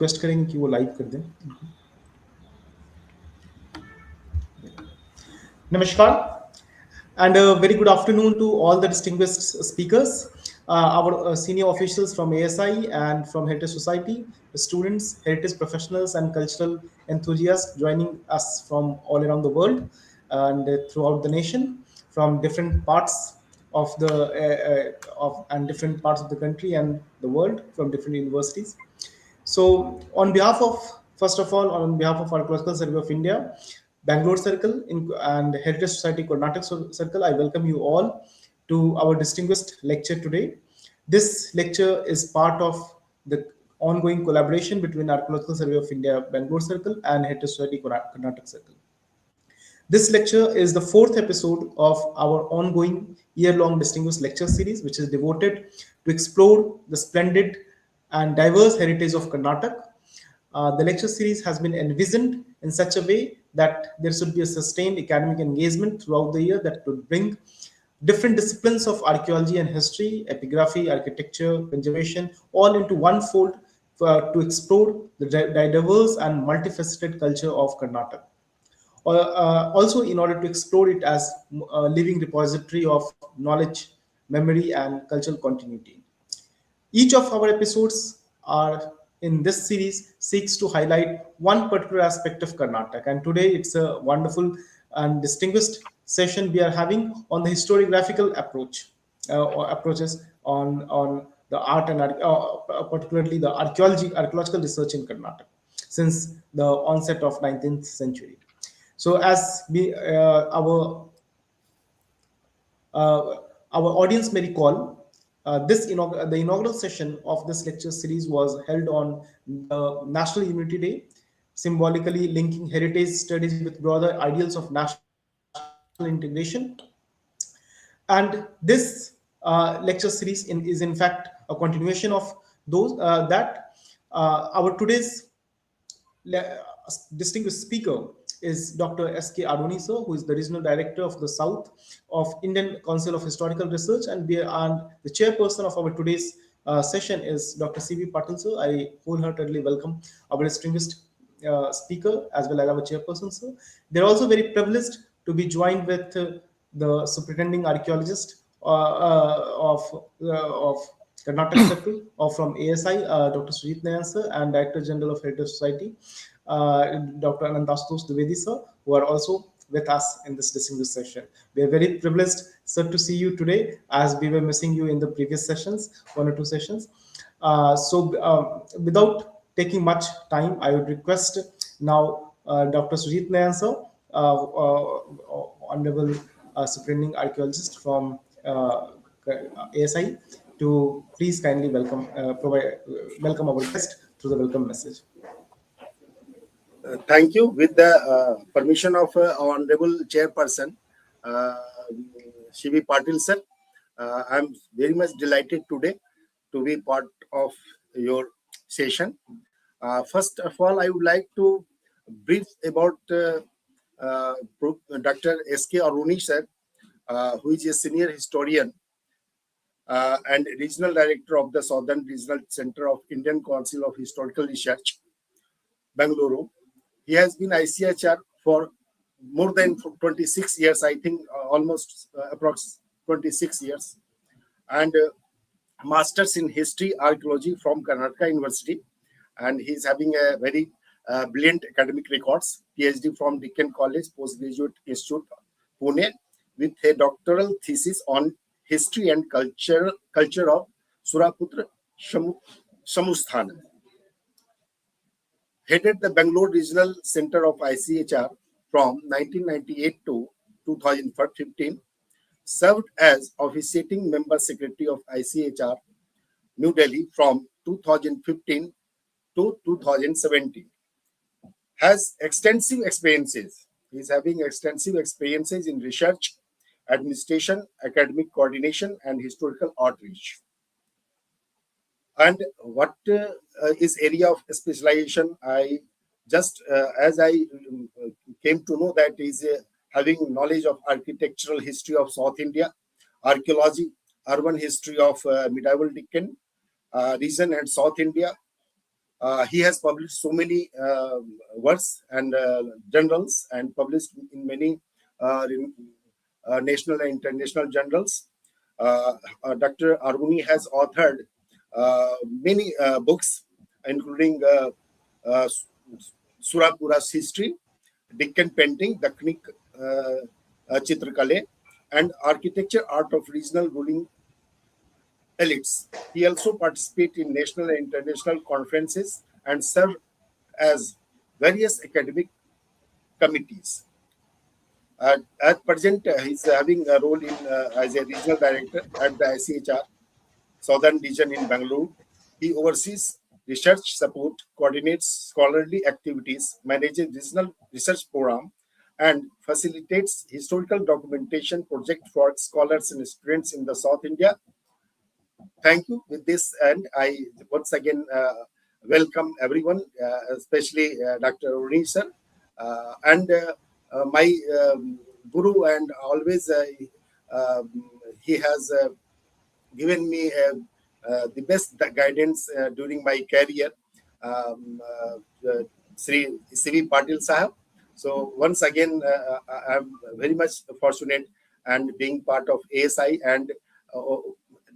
Request करेंगे कि वो लाइव कर दें। नमस्कार and a very good afternoon to all the distinguished speakers, our senior officials from ASI and from Heritage Society, the students, heritage professionals, and cultural enthusiasts joining us from all around the world and throughout the nation, from different parts of the different parts of the country and the world, from different universities. So, on behalf of, first of all, on behalf of Archaeological Survey of India, Bangalore Circle and Heritage Society-Karnataka Circle, I welcome you all to our distinguished lecture today. This lecture is part of the ongoing collaboration between Archaeological Survey of India, Bangalore Circle, and Heritage Society-Karnataka Circle. This lecture is the fourth episode of our ongoing year-long distinguished lecture series, which is devoted to explore the splendid and diverse heritage of Karnataka. The lecture series has been envisioned in such a way that there should be a sustained academic engagement throughout the year that could bring different disciplines of archaeology and history, epigraphy, architecture, conservation, all into one fold to explore the diverse and multifaceted culture of Karnataka. Also, in order to explore it as a living repository of knowledge, memory, and cultural continuity. Each of our episodes are in this series seeks to highlight one particular aspect of Karnataka. And today it's a wonderful and distinguished session we are having on the historiographical approach or approaches on the art and particularly the archaeological research in Karnataka since the onset of 19th century. So as uh, our audience may recall, the inaugural session of this lecture series was held on the National Unity Day, symbolically linking heritage studies with broader ideals of national integration. And this lecture series is in fact a continuation of those that our today's distinguished speaker is Dr. S.K. Aruni, sir, who is the Regional Director of the South of Indian Council of Historical Research, and the chairperson of our today's session is Dr. C.V. Patil, sir. I wholeheartedly welcome our distinguished speaker as well as our chairperson, sir. They're also very privileged to be joined with the superintending archaeologist of Karnataka Circle, or from ASI, Dr. Sujeet Nayan, sir, and Director General of Heritage Society, Dr. Anantashutosh Dwivedi, sir, who are also with us in this distinguished session. We are very privileged, sir, to see you today, as we were missing you in the previous sessions, one or two sessions. Without taking much time, I would request now Dr. Sujeet Nayan, sir, Honorable Superintending Archaeologist from ASI, to please kindly welcome our guest through the welcome message. Thank you. With the permission of Honorable Chairperson, C.V. Patil sir, I'm very much delighted today to be part of your session. First of all, I would like to brief about Dr. S.K. Aruni sir, who is a senior historian and Regional Director of the Southern Regional Center of Indian Council of Historical Research, Bagalore. He has been ICHR for more than 26 years, I think almost approx 26 years, and Masters in History Archaeology from Karnataka University, and he's having a very brilliant academic records, PhD from Deccan College Postgraduate Institute, Pune, with a doctoral thesis on history and culture of Suraputra Samusthana. Headed the Bangalore Regional Center of ICHR from 1998 to 2015, served as officiating member secretary of ICHR New Delhi from 2015 to 2017. Has extensive experiences. He is having extensive experiences in research, administration, academic coordination, and historical outreach. And what is area of specialization? I just as I came to know that is having knowledge of architectural history of South India, archaeology, urban history of medieval Deccan region and South India, He has published so many works and journals, and published in many national and international journals. Dr. Aruni has authored many books, including uh, Surapura's history, Deccan painting, Dakkani Chitrkale, and architecture art of regional ruling elites. He also participates in national and international conferences and served as various academic committees. At present, he's having a role in as a regional director at the ICHR Southern Region in Bangalore. He oversees research support, coordinates scholarly activities, manages regional research program, and facilitates historical documentation project for scholars and students in the South India. Thank you. With this, and I once again welcome everyone, especially Dr. Aruni sir, and my guru, and always he has given me the best guidance during my career, Sri C.V. Patil Sahab. So once again, I'm very much fortunate and being part of ASI, and uh,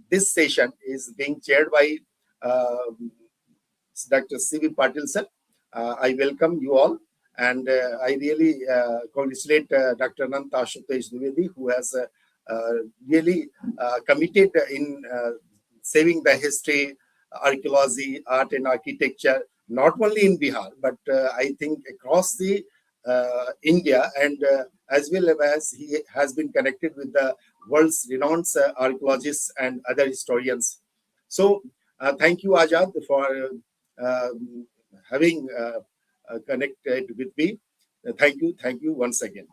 this session is being chaired by uh, Dr. C.V. Patil sir. I welcome you all, and I really congratulate Dr. Anantashutosh Dwivedi, who has really committed in saving the history, archaeology, art, and architecture, not only in Bihar, but I think across the India, and as well as he has been connected with the world's renowned archaeologists and other historians. So, thank you, Azad, for having connected with me. Thank you once again.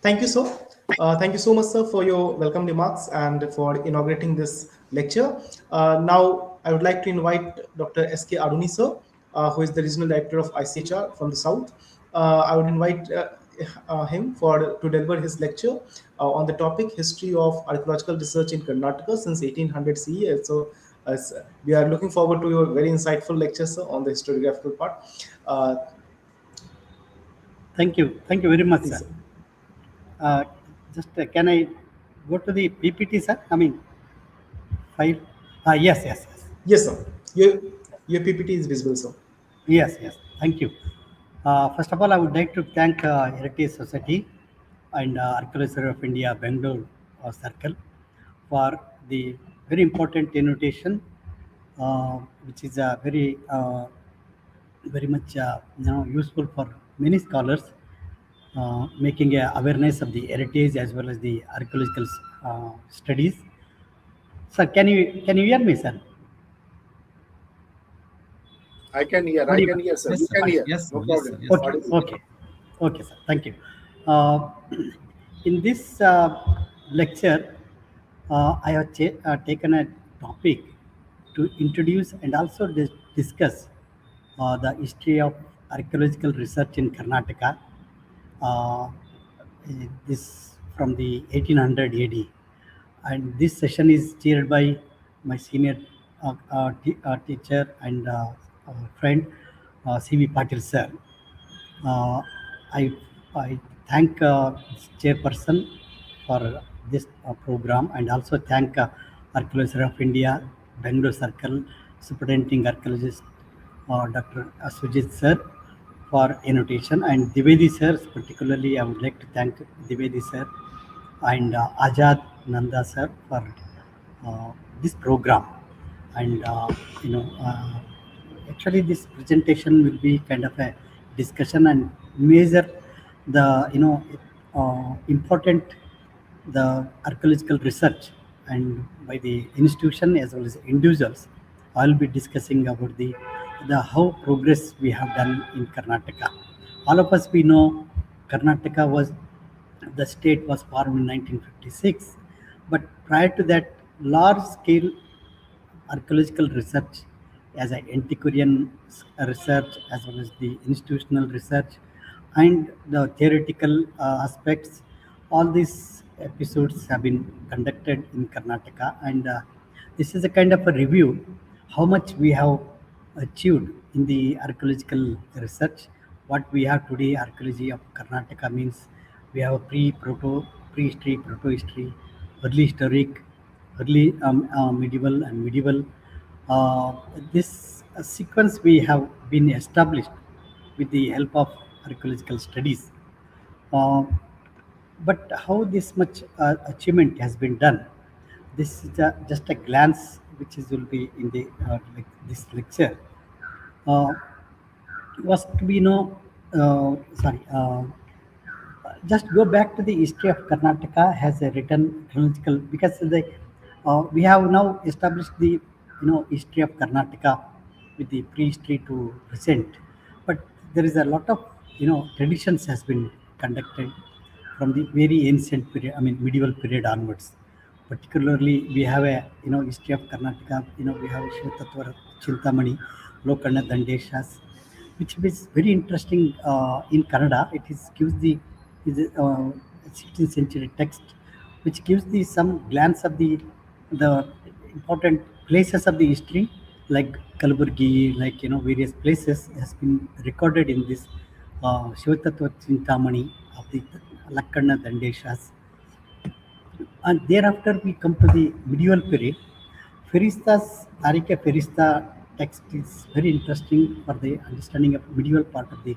Thank you, sir. Thank you so much, sir, for your welcome remarks and for inaugurating this lecture. Now, I would like to invite Dr. S.K. Aruni, sir, who is the Regional Director of ICHR from the South. I would invite him to deliver his lecture on the topic History of Archaeological Research in Karnataka since 1800 CE. So, we are looking forward to your very insightful lecture, sir, on the historiographical part. Uh, Thank you. Thank you very much, please, sir. sir. Just can I go to the PPT, sir? I mean, file. Yes, yes, yes. Yes, sir. Your PPT is visible, sir. Yes, yes. Thank you. First of all, I would like to thank Heritage Society and Archaeology of India, Bangalore Circle for the very important invitation, which is very much useful for many scholars, making a awareness of the heritage as well as the archaeological studies. Sir, can you hear me, sir? I Audible. can hear, sir. Yes, You sir. can hear. Yes, sir. No Yes, problem. sir. Yes, Okay, sir. Audible. okay, okay, sir. Thank you. In this lecture, I have taken a topic to introduce and also discuss the history of archaeological research in Karnataka. Uh, this from the 1800 AD, and this session is chaired by my senior teacher and friend C.V. Patil sir. Uh, I, I thank Chairperson for this program, and also thank Archaeology of India, Bangalore Circle, Superintending Archaeologist Dr. Sujeet sir for invitation, and Dwivedi sir, particularly I would like to thank Dwivedi sir and Azad Nanda sir for uh, this program. And actually this presentation will be kind of a discussion and measure the important the archaeological research and by the institution as well as individuals. I'll be discussing about the how progress we have done in Karnataka. All of us we know Karnataka was the state was formed in 1956, but prior to that, large scale archaeological research as an antiquarian research as well as the institutional research and the theoretical aspects, all these episodes have been conducted in Karnataka, and this is a kind of a review how much we have achieved in the archaeological research. What we have today, archaeology of Karnataka means we have a prehistory, proto-history, early historic, early medieval, and medieval. Uh, this sequence we have been established with the help of archaeological studies. Uh, but how this much achievement has been done? This is just a glance, which is will be in the this lecture. Uh, was to be know, sorry. Just go back to the history of Karnataka has a written chronological because we have now established the history of Karnataka with the prehistory to present, but there is a lot of traditions has been conducted from the very ancient period, I mean medieval period onwards. Particularly, we have a history of Karnataka. We have Shivatatwara Chintamani, Lokana Dandeshas, which is very interesting in Kannada. It is gives the is a, 16th century text, which gives the some glance of the important places of the history, like Kalburgi, like various places has been recorded in this Shivatatva Chintamani of the Lakkana Dandeshas. And thereafter, we come to the medieval period. Ferista's Arika Ferista text is very interesting for the understanding of medieval part of the.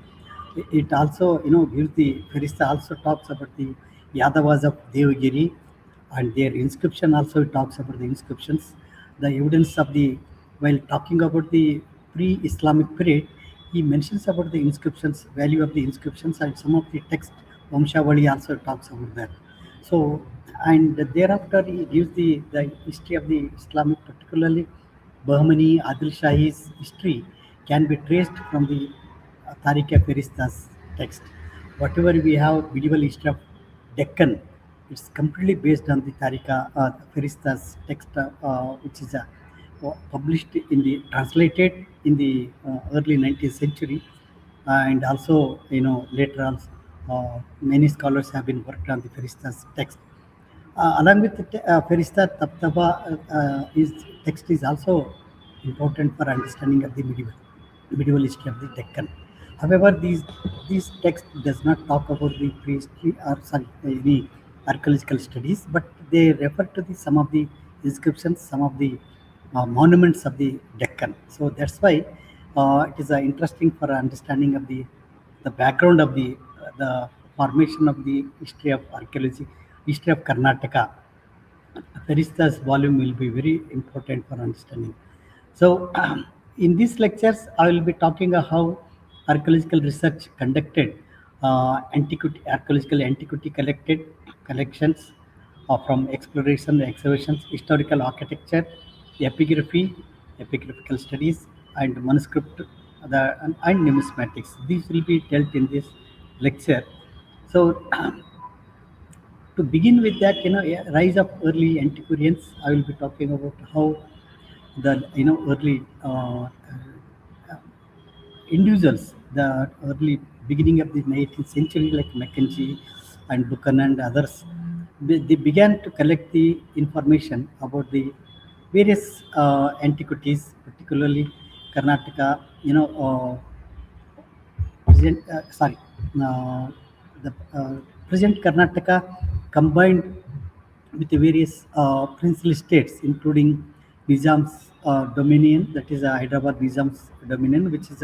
It also, gives the Ferista also talks about the Yadavas of Devagiri, and their inscription also talks about the inscriptions. The evidence of the while talking about the pre-Islamic period, he mentions about the inscriptions, value of the inscriptions, and some of the text Vamshavali also talks about that. So, and thereafter he gives the history of the Islamic, particularly Bahmani Adil Shahi's history, can be traced from the Tariqa Ferista's text. Whatever we have medieval history of Deccan, it's completely based on the Tariqa Ferista's text, which is published in the translated in the early 19th century, and also later on many scholars have been worked on the Ferista's text. Along with Ferista Taptaba, his text is also important for understanding of the medieval history of the Deccan. However, these texts does not talk about the prehistory or sorry any archaeological studies, but they refer to the some of the inscriptions, some of the monuments of the Deccan. So that's why it is interesting for understanding of the background of the formation of the history of archaeology, history of Karnataka. Ferista's volume will be very important for understanding. So, in these lectures, I will be talking about how archaeological research conducted, archaeological antiquity collections from exploration, excavations, historical architecture, epigraphy, epigraphical studies, and manuscript, and numismatics. These will be dealt in this lecture. So, to begin with that, rise of early antiquarians, I will be talking about how the early individuals, the early beginning of the 19th century, like Mackenzie and Buchanan and others, they began to collect the information about the various antiquities, particularly Karnataka, present, the present Karnataka combined with the various princely states, including Nizam's dominion, that is Hyderabad Nizam's dominion, which was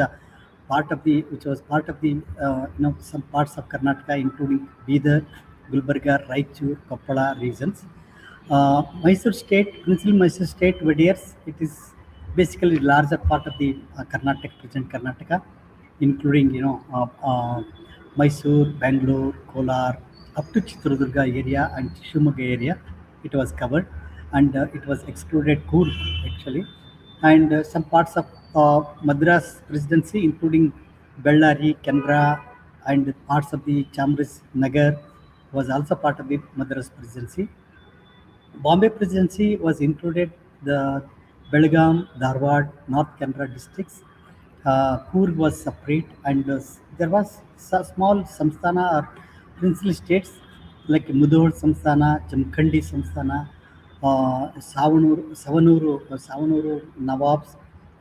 part of the some parts of Karnataka, including Bidar, Gulbarga, Raichur, Koppala regions. Mysore state, princely Mysore state, Wadiyars, it is basically larger part of the Karnataka, present Karnataka, including Mysore, Bangalore, Kolar, up to Chitradurga area and Shimoga area. It was covered, and it was excluded Coorg actually, and some parts of Madras presidency, including Bellary, Canberra, and parts of the Chamris Nagar, was also part of the Madras presidency. Bombay Presidency was included the Belgaum, Dharwad, North Canara districts. Coorg was separate, and there was small samstana or princely states like Mudhol Samstana, Jamkhandi Samstana, Savanuru Nawabs,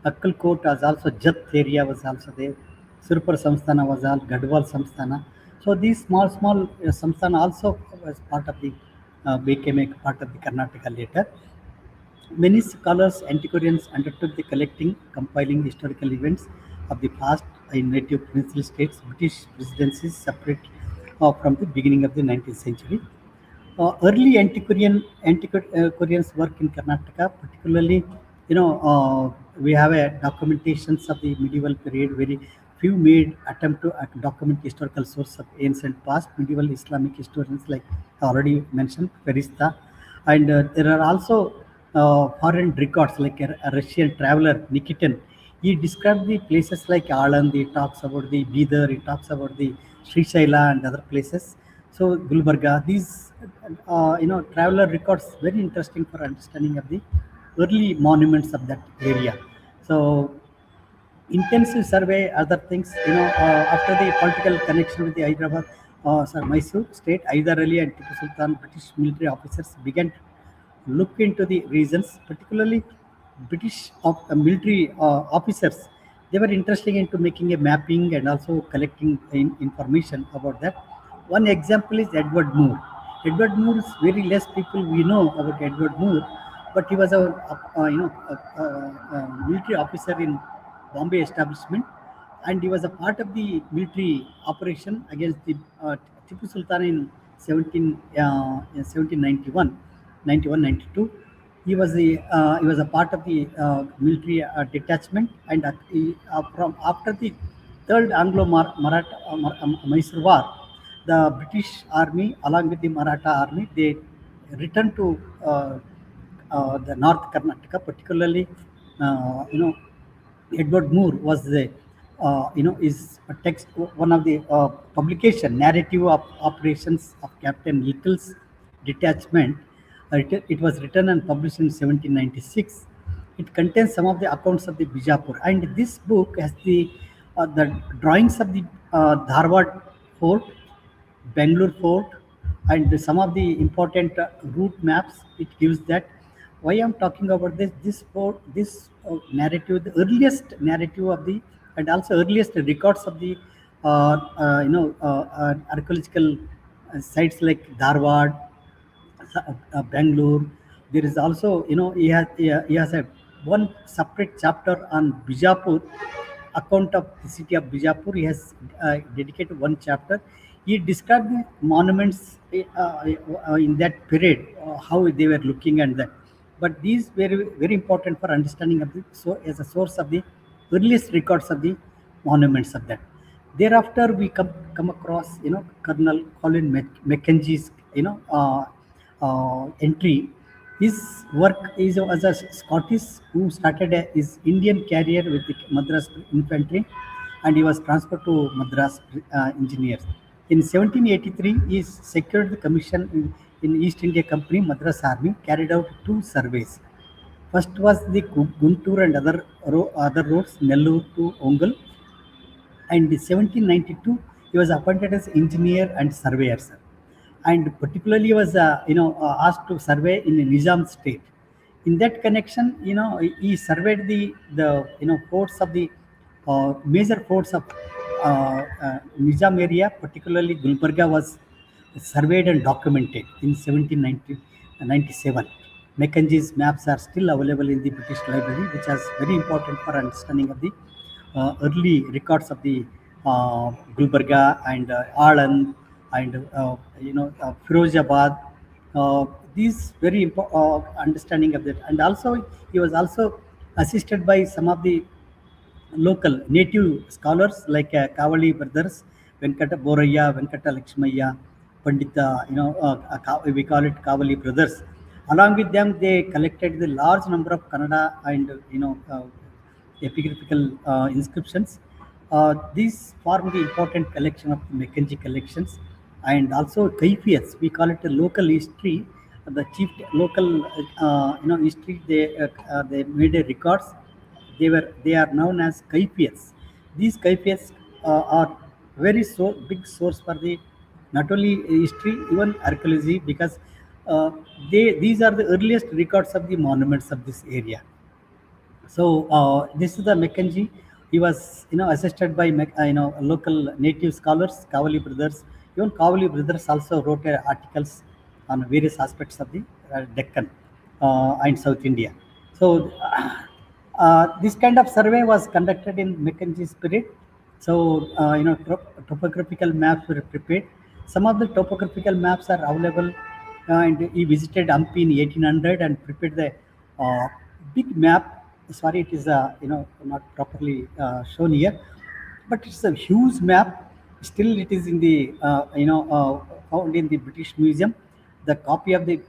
Akkalkot was also Jat area was also there. Surpur Samstana was all Gadwal Samstana. So these small Samstana also was part of the became a part of the Karnataka later. Many scholars, antiquarians undertook the collecting, compiling historical events of the past in native peninsula states, British presidencies separate from the beginning of the 19th century. Early antiquarians work in Karnataka, particularly, we have a documentations of the medieval period. Very few made attempt to document historical source of ancient past. Medieval Islamic historians, like I already mentioned, Ferista, and there are also foreign records like a Russian traveler Nikitin. He described the places like Aland. He talks about the Bidar. He talks about the Sri Shaila and other places. So Gulbarga, these traveler records very interesting for understanding of the early monuments of that area. So intensive survey, other things, after the political connection with the Hyderabad, Mysore state, Hyder Ali and Tipu Sultan, British military officers began to look into the reasons, particularly British military officers. They were interested into making a mapping and also collecting information about that. One example is Edward Moore. Edward Moore is very less people we know about Edward Moore, but he was a military officer in Bombay establishment, and he was a part of the military operation against the Tipu Sultan in 1791, 92. He was a part of the military detachment, and from after the third Anglo-Maratha Mysore War, the British army along with the Maratha army, they returned to the North Karnataka, particularly Edward Moore was the is a text, one of the publication narrative of operations of Captain Little's detachment. It was written and published in 1796. It contains some of the accounts of the Bijapur, and this book has the drawings of the Dharwad fort, Bangalore fort, and some of the important route maps. It gives that. Why I'm talking about this narrative, the earliest narrative of the, and also earliest records of the archaeological sites like Dharwad, Bangalore. There is also, he has a one separate chapter on Bijapur, account of the city of Bijapur. He has dedicated one chapter. He described the monuments in that period, how they were looking and that. But these were very important for understanding of the, so as a source of the earliest records of the monuments of that. Thereafter, we come across, Colonel Colin Mackenzie's, entry. His work is as a Scottish who started his Indian career with the Madras Infantry, and he was transferred to Madras Engineers. In 1783, he secured the commission in East India Company, Madras Army, carried out two surveys. First was the Guntur and other roads, Nellore to Ongal, and in 1792 he was appointed as engineer and surveyor, sir. And particularly he was asked to survey in the Nizam state. In that connection, he surveyed the forts of the major forts of Nizam area, particularly Gulbarga was surveyed and documented in 1797. Mackenzie's maps are still available in the British Library, which is very important for understanding of the early records of the Gulbarga and Aland and Firozabad. These very understanding of that, and also he was also assisted by some of the local native scholars like Kavali brothers, Venkata Boraya, Venkata Lakshmaya, Pandita, we call it Kavali brothers. Along with them, they collected the large number of Kannada and epigraphical inscriptions. These form the important collection of Mackenzie collections, and also Kaifiyats. We call it a local history. The chief local history. They made a records. They are known as Kaifiyats. These Kaifiyats are very big source for the not only history, even archaeology, because these are the earliest records of the monuments of this area. So this is the Mackenzie. He was, assisted by local native scholars, Kavali brothers. Even Kavali brothers also wrote articles on various aspects of the Deccan and South India. So this kind of survey was conducted in Mackenzie's period. So topographical maps were prepared. Some of the topographical maps are available, and he visited Hampi in 1800 and prepared the big map. Sorry, it is not properly shown here, but it's a huge map. Still, it is in the found in the British Museum. The copy of the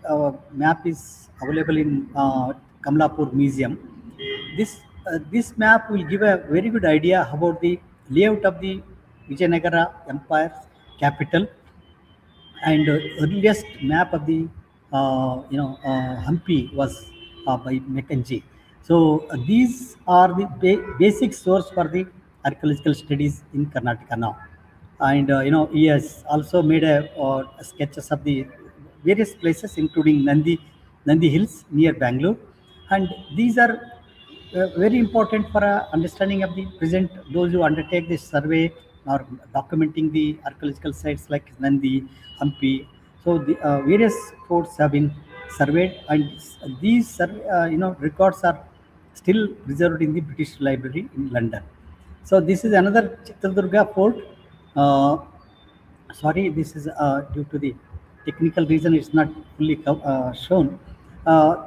map is available in Kamlapur Museum. This map will give a very good idea about the layout of the Vijayanagara Empire's capital, and earliest map of the Hampi was by Mackenzie. So these are the basic source for the archaeological studies in Karnataka now. And he has also made sketches of the various places, including Nandi Hills near Bangalore, and these are very important for understanding of the present. Those who undertake this survey or documenting the archaeological sites like Nandi, Hampi. So the various forts have been surveyed, and these records are still preserved in the British Library in London. So this is another Chitradurga fort. Uh, Sorry, this is due to the technical reason it's not fully shown.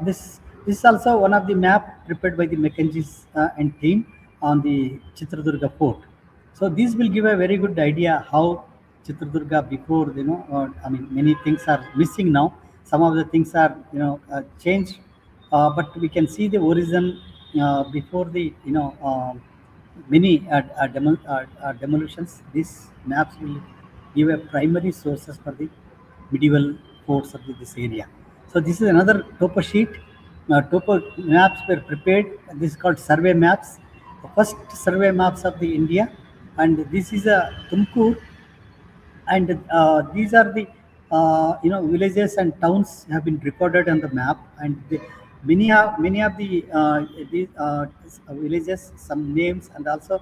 This is also one of the map prepared by the Mackenzie's and team on the Chitradurga fort. So these will give a very good idea how Chitradurga before, many things are missing now. Some of the things are changed, but we can see the origin before the many demolitions. These maps will give a primary sources for the medieval forts of this area. So this is another topo sheet. Topo maps were prepared. This is called survey maps. The first survey maps of the India, and this is a Tumkur, and these are the villages and towns have been recorded on the map, and many of the villages, some names, and also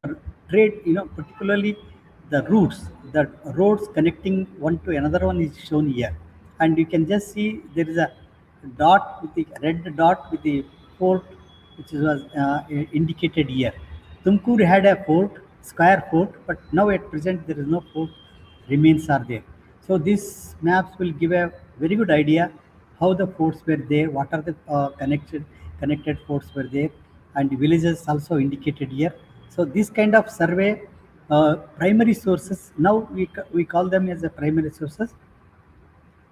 the trade, particularly the roads connecting one to another one is shown here, and you can just see there is a dot with the red dot with the fort which was indicated here. Tumkur had a fort, square fort, but now at present there is no fort remains are there. So these maps will give a very good idea how the forts were there, what are the connected forts were there, and the villages also indicated here. So this kind of survey, primary sources, now we call them as a primary sources.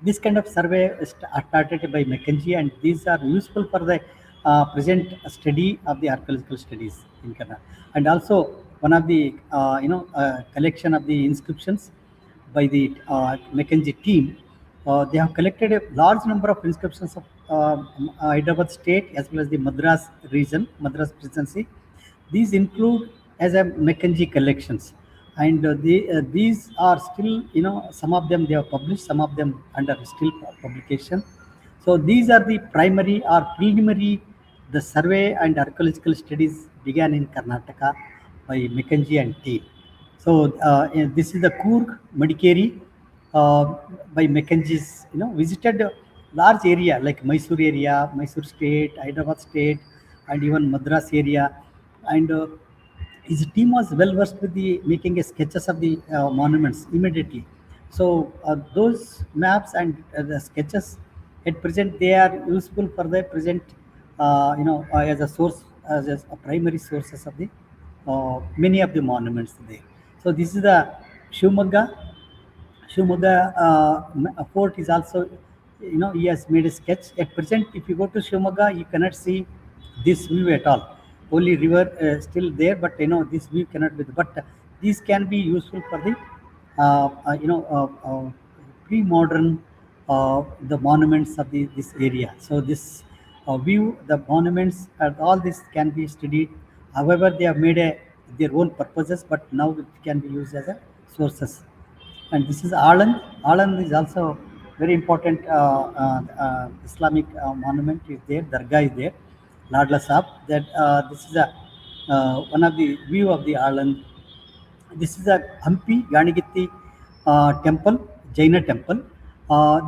This kind of survey is started by Mackenzie, and these are useful for the present study of the archaeological studies in Canada. And also one of the collection of the inscriptions by the Mackenzie team. They have collected a large number of inscriptions of Hyderabad state as well as the Madras region, Madras presidency. These include as a Mackenzie collections, and these are still, some of them they have published, some of them under still publication. So these are the primary or preliminary. The survey and archaeological studies began in Karnataka by Mackenzie and team. So this is the Coorg Madikeri by Mackenzie's, visited a large area like Mysore area, Mysore state, Hyderabad state, and even Madras area. And his team was well versed with the making a sketches of the monuments immediately. So those maps and the sketches at present, they are useful for the present, as a source, as a primary sources of the many of the monuments there. So this is the Shumagga. Shumagga fort is also, he has made a sketch. At present, if you go to Shumagga, you cannot see this view at all. Only river still there, but this view cannot be. But these can be useful for the pre-modern the monuments of this area. So this view, the monuments, and all this can be studied. However, they have made their own purposes, but now it can be used as a sources. And this is Alan. Alan is also very important Islamic monument is there. Dargah is there. Ladla Sahib. That this is a one of the view of the Alan. This is a Hampi Ganigitti temple, Jaina temple.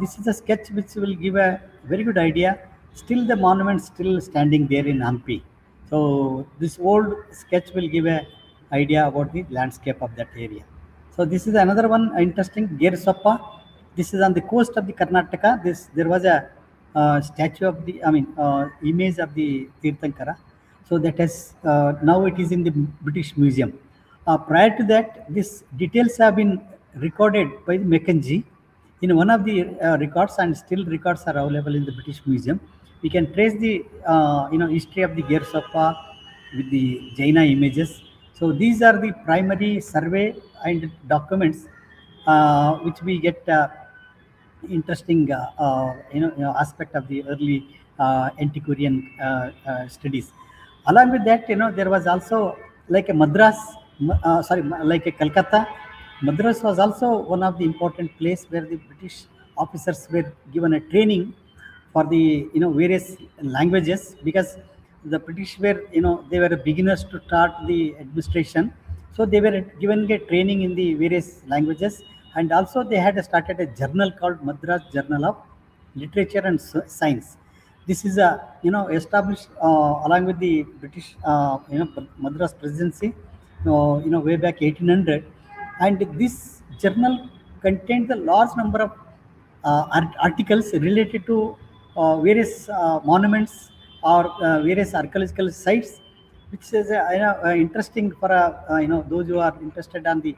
This is a sketch which will give a very good idea. Still, the monument still standing there in Hampi. So this old sketch will give a idea about the landscape of that area. So this is another one interesting Gersappa. This is on the coast of the Karnataka. This there was a statue of the image of the Tirthankara. So that has now it is in the British Museum. Prior to that, these details have been recorded by Mackenzie in one of the records, and still records are available in the British Museum. We can trace the history of the Gersappa with the Jaina images. So these are the primary survey and documents which we get interesting aspect of the early antiquarian studies. Along with that, there was also like a like a Calcutta. Madras was also one of the important place where the British officers were given a training for the various languages, because the British were they were beginners to start the administration, so they were given a training in the various languages, and also they had started a journal called Madras Journal of Literature and Science. This is a established along with the British Madras Presidency, way back 1800, and this journal contained a large number of articles related to various monuments or various archaeological sites, which is interesting for those who are interested on the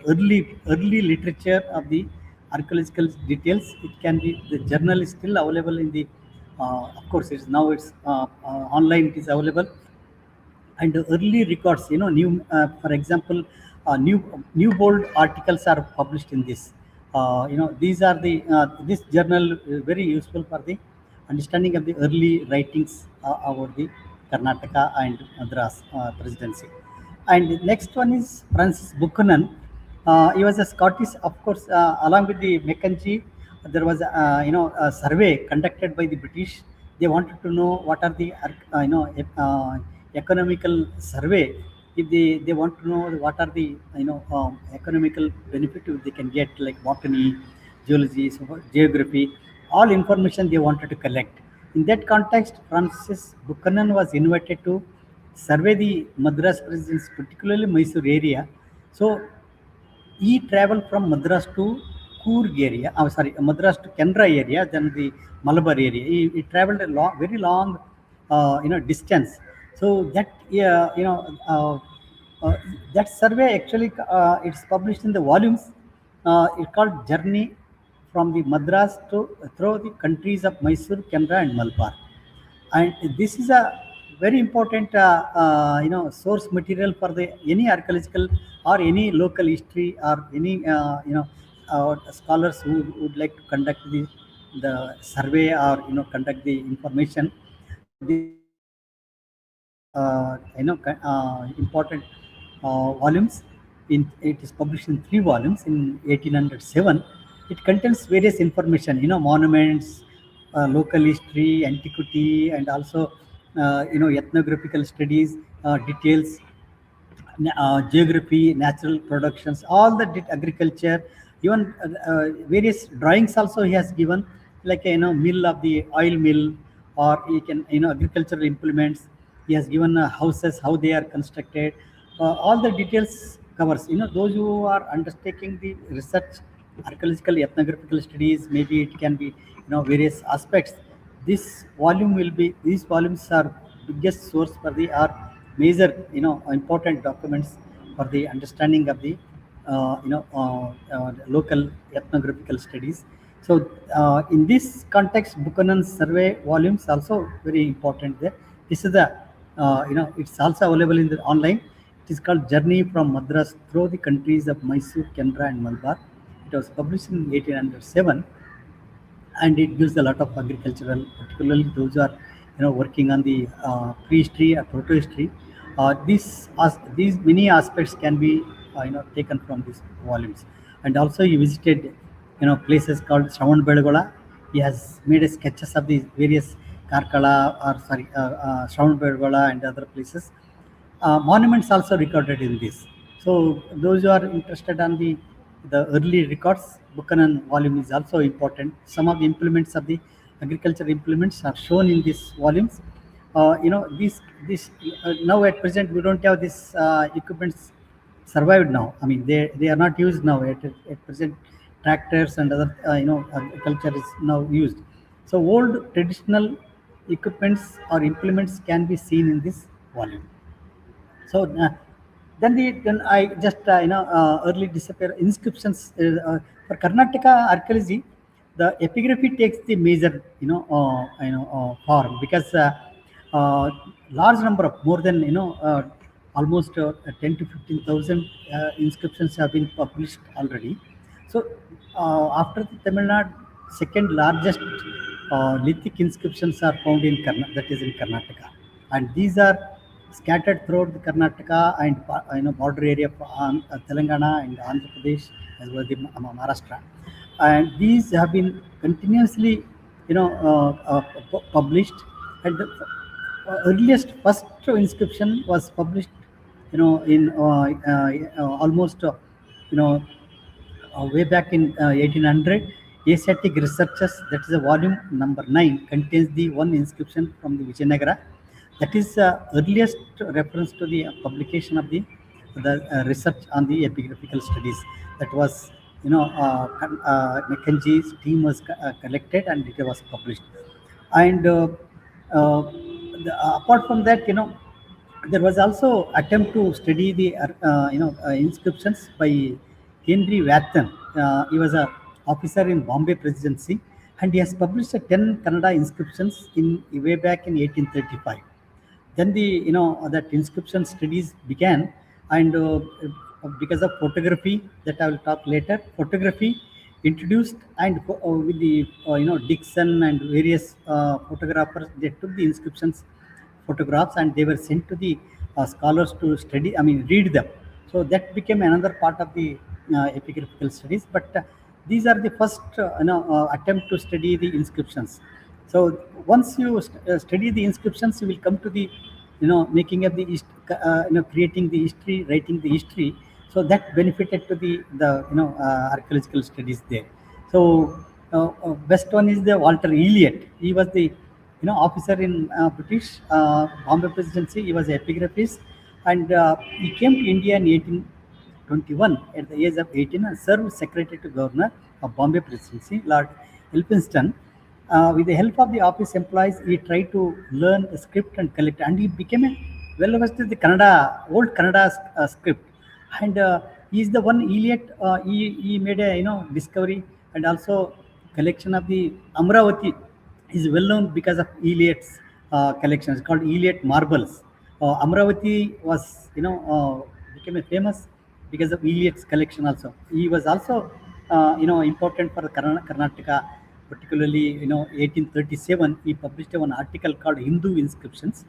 early literature of the archaeological details. It can be the journal is still available in the of course it's now it's online, it is available. And the early records, new for example new bold articles are published in this. These are the this journal is very useful for the understanding of the early writings about the Karnataka and Madras presidency. And next one is Francis Buchanan. He was a Scottish, of course, along with the Mackenzie. There was a survey conducted by the British. They wanted to know what are the economical survey. If they want to know what are the economical benefit they can get, like botany, geology, geography, all information they wanted to collect. In that context, Francis Buchanan was invited to survey the Madras presidency, particularly Mysore area. So he traveled from Madras to Coorg area, Madras to Kendra area, then the Malabar area. He traveled a very long, distance. So that, that survey actually, it's published in the volumes. It's called Journey from the Madras to through the countries of Mysore, Kendra, and Malabar. And this is a very important source material for the any archaeological or any local history or any scholars who would like to conduct the survey or conduct the information. So this is one of the important volumes. It is published in 3 volumes in 1807. It contains various information, monuments, local history, antiquity, and also ethnographical studies, details, geography, natural productions, all the agriculture, even various drawings also he has given, like mill of the oil mill, or he can agricultural implements. He has given houses, how they are constructed. All the details covers. Those who are undertaking the research, archaeological, ethnographical studies, maybe it can be various aspects. These volumes are biggest source for the major important documents for the understanding of the local ethnographical studies. So in this context, Buchanan's survey volumes also very important there. This is the it's also available in the online. It is called Journey from Madras through the countries of Mysore, Kendra, and Malabar. It was published in 1807, and it gives a lot of agricultural, particularly those who are working on the prehistory or protohistory. These many aspects can be taken from these volumes. And also he visited places called Shravan Belgola. He has made a sketches of these various Karkala or sorry Shravan Belgola and other places. Monuments also recorded in this. So those who are interested on the early records, Buchanan volume is also important. Some of the implements of the agriculture implements are shown in these volumes. This now at present we don't have this equipments survived now. I mean they are not used now at present. Tractors and other agriculture is now used. So old traditional equipments or implements can be seen in this volume. So then I just early disappear inscriptions for Karnataka archaeology. The epigraphy takes the major form because large number of more than almost 10 to 15,000 inscriptions have been published already. So after the Tamil Nadu, second largest lithic inscriptions are found in that is in Karnataka, and these are scattered throughout the Karnataka and border area of Telangana and Andhra Pradesh as well as the Maharashtra, and these have been continuously published. And the earliest first inscription was published in almost way back in 1800. Asiatic Researches, that is a volume number 9, contains the one inscription from the Vijayanagara. That is earliest reference to the publication of the research on the epigraphical studies. That was Mackenzie's team was collected and it was published. And apart from that, there was also attempt to study the inscriptions by Henry Watson. He was a officer in Bombay Presidency, and he has published 10 Kannada inscriptions in way back in 1835. Then that inscription studies began, and because of photography, that I will talk later, photography introduced, and with the Dixon and various photographers, they took the inscriptions photographs and they were sent to the scholars to study, I mean read them. So that became another part of the epigraphical studies. But these are the first attempt to study the inscriptions. So once you study the inscriptions, you will come to the making of the creating the history, writing the history. So that benefited to the archaeological studies there. So best one is the Walter Elliot. He was the officer in British Bombay Presidency. He was an epigraphist, and he came to India in 1821 at the age of 18 and served secretary to Governor of Bombay Presidency, Lord Elphinstone. With the help of the office employees, he tried to learn the script and collect, and he became a well versed in the Kannada, old Kannada script. And he is the one Elliot. He made a discovery, and also collection of the Amravati is well known because of Elliot's collection. It's called Elliot marbles. Amravati was became a famous because of Elliot's collection also. He was also important for Karnataka, particularly 1837. He published one article called Hindu Inscriptions,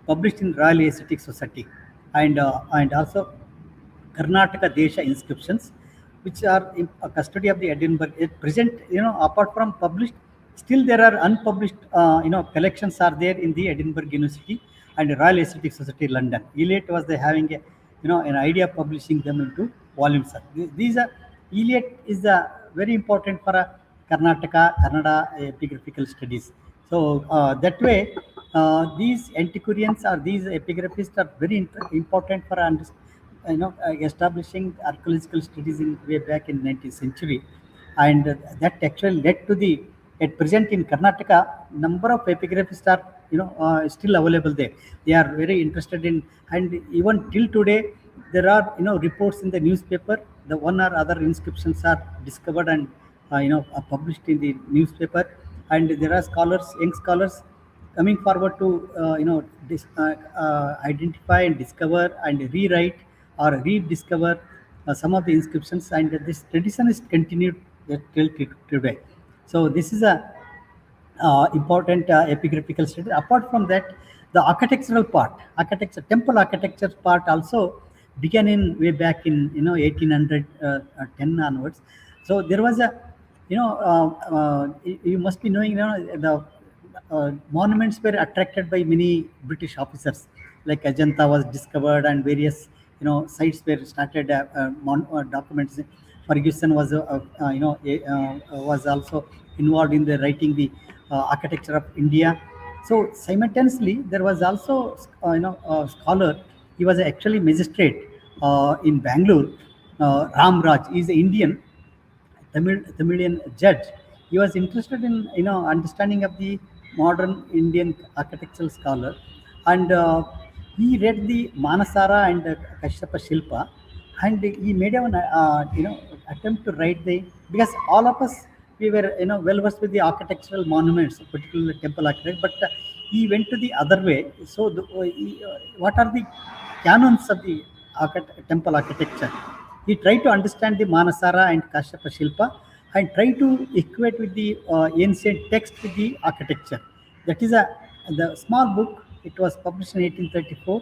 published in Royal Asiatic Society, and also Karnataka Desha inscriptions, which are in custody of the Edinburgh. At present, apart from published, still there are unpublished, collections are there in the Edinburgh University and Royal Asiatic Society, London. Elliot was having a, an idea of publishing them into volumes. These are Elliot is very important for Kannada epigraphical studies. So that way, these antiquarians or these epigraphists are very important for establishing archaeological studies in way back in 19th century, and that actually led to the at present in Karnataka number of epigraphists are still available there. They are very interested in, and even till today there are reports in the newspaper. The one or other inscriptions are discovered and are published in the newspaper, and there are scholars, young scholars, coming forward to identify and discover and rewrite or rediscover some of the inscriptions, and this tradition is continued till today. So this is a important epigraphical study. Apart from that, the architectural part, temple architecture part also, began in way back in 1810 onwards. So there was a you must be knowing, the monuments were attracted by many British officers, like Ajanta was discovered and various sites were started. Documents. Ferguson was was also involved in the writing the architecture of India. So simultaneously, there was also a scholar. He was actually magistrate in Bangalore. Ram Raj is Indian Tamilian judge. He was interested in understanding of the modern Indian architectural scholar, and he read the Manasara and Kashyapa Shilpa, and he made an attempt to write the, because all of us, we were well versed with the architectural monuments, particularly temple architecture, but he went to the other way. So what are the canons of the temple architecture? He tried to understand the Manasara and Kashyapa Shilpa and try to equate with the ancient text with the architecture. That is the small book. It was published in 1834.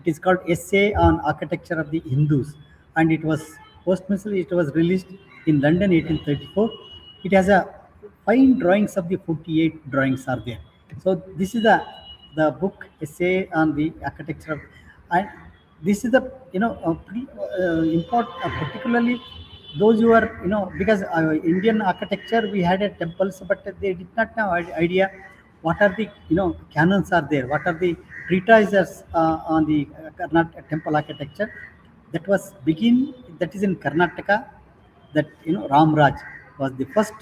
It is called Essay on Architecture of the Hindus, and it was posthumously it was released in London 1834. It has a fine drawings of the 48 drawings are there. So this is the book Essay on the Architecture of, and this is the important, particularly those who are because Indian architecture, we had a temples, but they did not have idea what are the canons are there, what are the treatises on the temple architecture. That was begin, that is in Karnataka, that Ram Raj was the first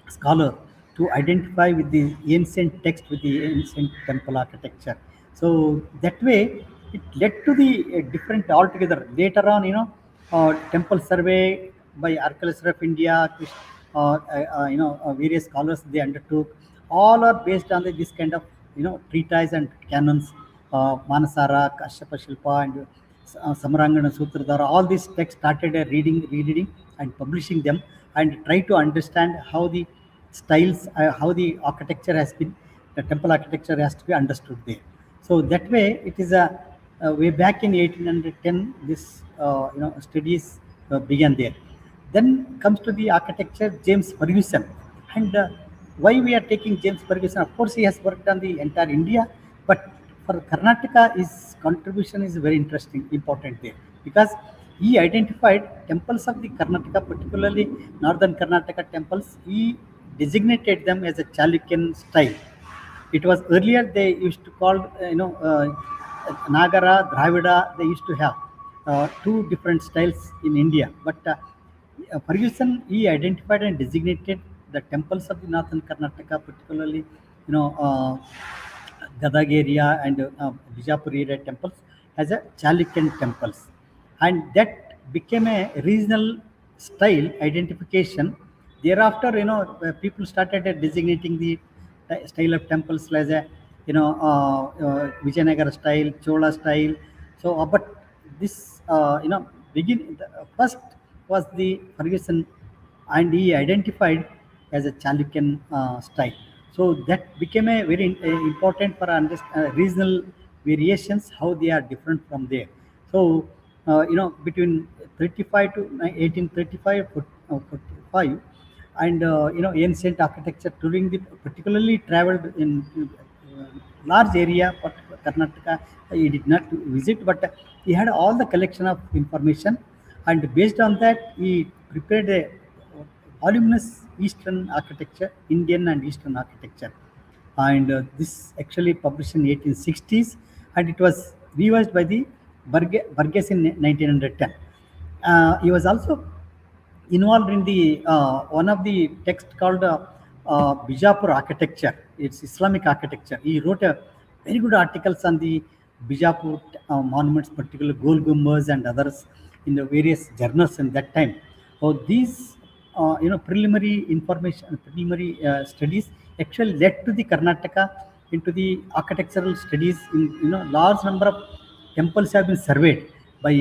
scholar to identify with the ancient text with the ancient temple architecture. So that way, it led to the different altogether. Later on, temple survey by Archaeological of India, various scholars they undertook. All are based on this kind of treatise and canons, Manasara, Kashyapa Shilpa, and Samarangana Sutradhara. All these texts started rereading, and publishing them, and try to understand how the styles, how the architecture has been, the temple architecture has to be understood there. So that way, it is a way back in 1810. This studies began there. Then comes to the architecture, James Ferguson, and why we are taking James Ferguson? Of course, he has worked on the entire India, but for Karnataka, his contribution is very interesting, important there, because he identified temples of the Karnataka, particularly northern Karnataka temples. He designated them as a Chalukyan style. It was earlier they used to call Nagara, Dravida. They used to have two different styles in India. But Ferguson, he identified and designated the temples of the northern Karnataka, particularly Gadag area and Bijapur area temples, as a Chalukyan temples, and that became a regional style identification. Thereafter, people started designating the style of temples as a Vijayanagara style, Chola style. So, but this first was the Ferguson, and he identified as a Chalukyan style. So that became a very important for regional variations, how they are different from there. So between 35 to 1835, 45, and ancient architecture during the particularly traveled in large area, but Karnataka he did not visit, but he had all the collection of information, and based on that he prepared a voluminous Eastern architecture, Indian and Eastern architecture, and this actually published in 1860s, and it was revised by the Burgess in 1910. He was also involved in the one of the text called Bijapur architecture. It's Islamic architecture. He wrote a very good articles on the Bijapur monuments, particularly Gol Gumbaz and others, in the various journals in that time. So these preliminary information, preliminary studies actually led to the Karnataka into the architectural studies. In large number of temples have been surveyed by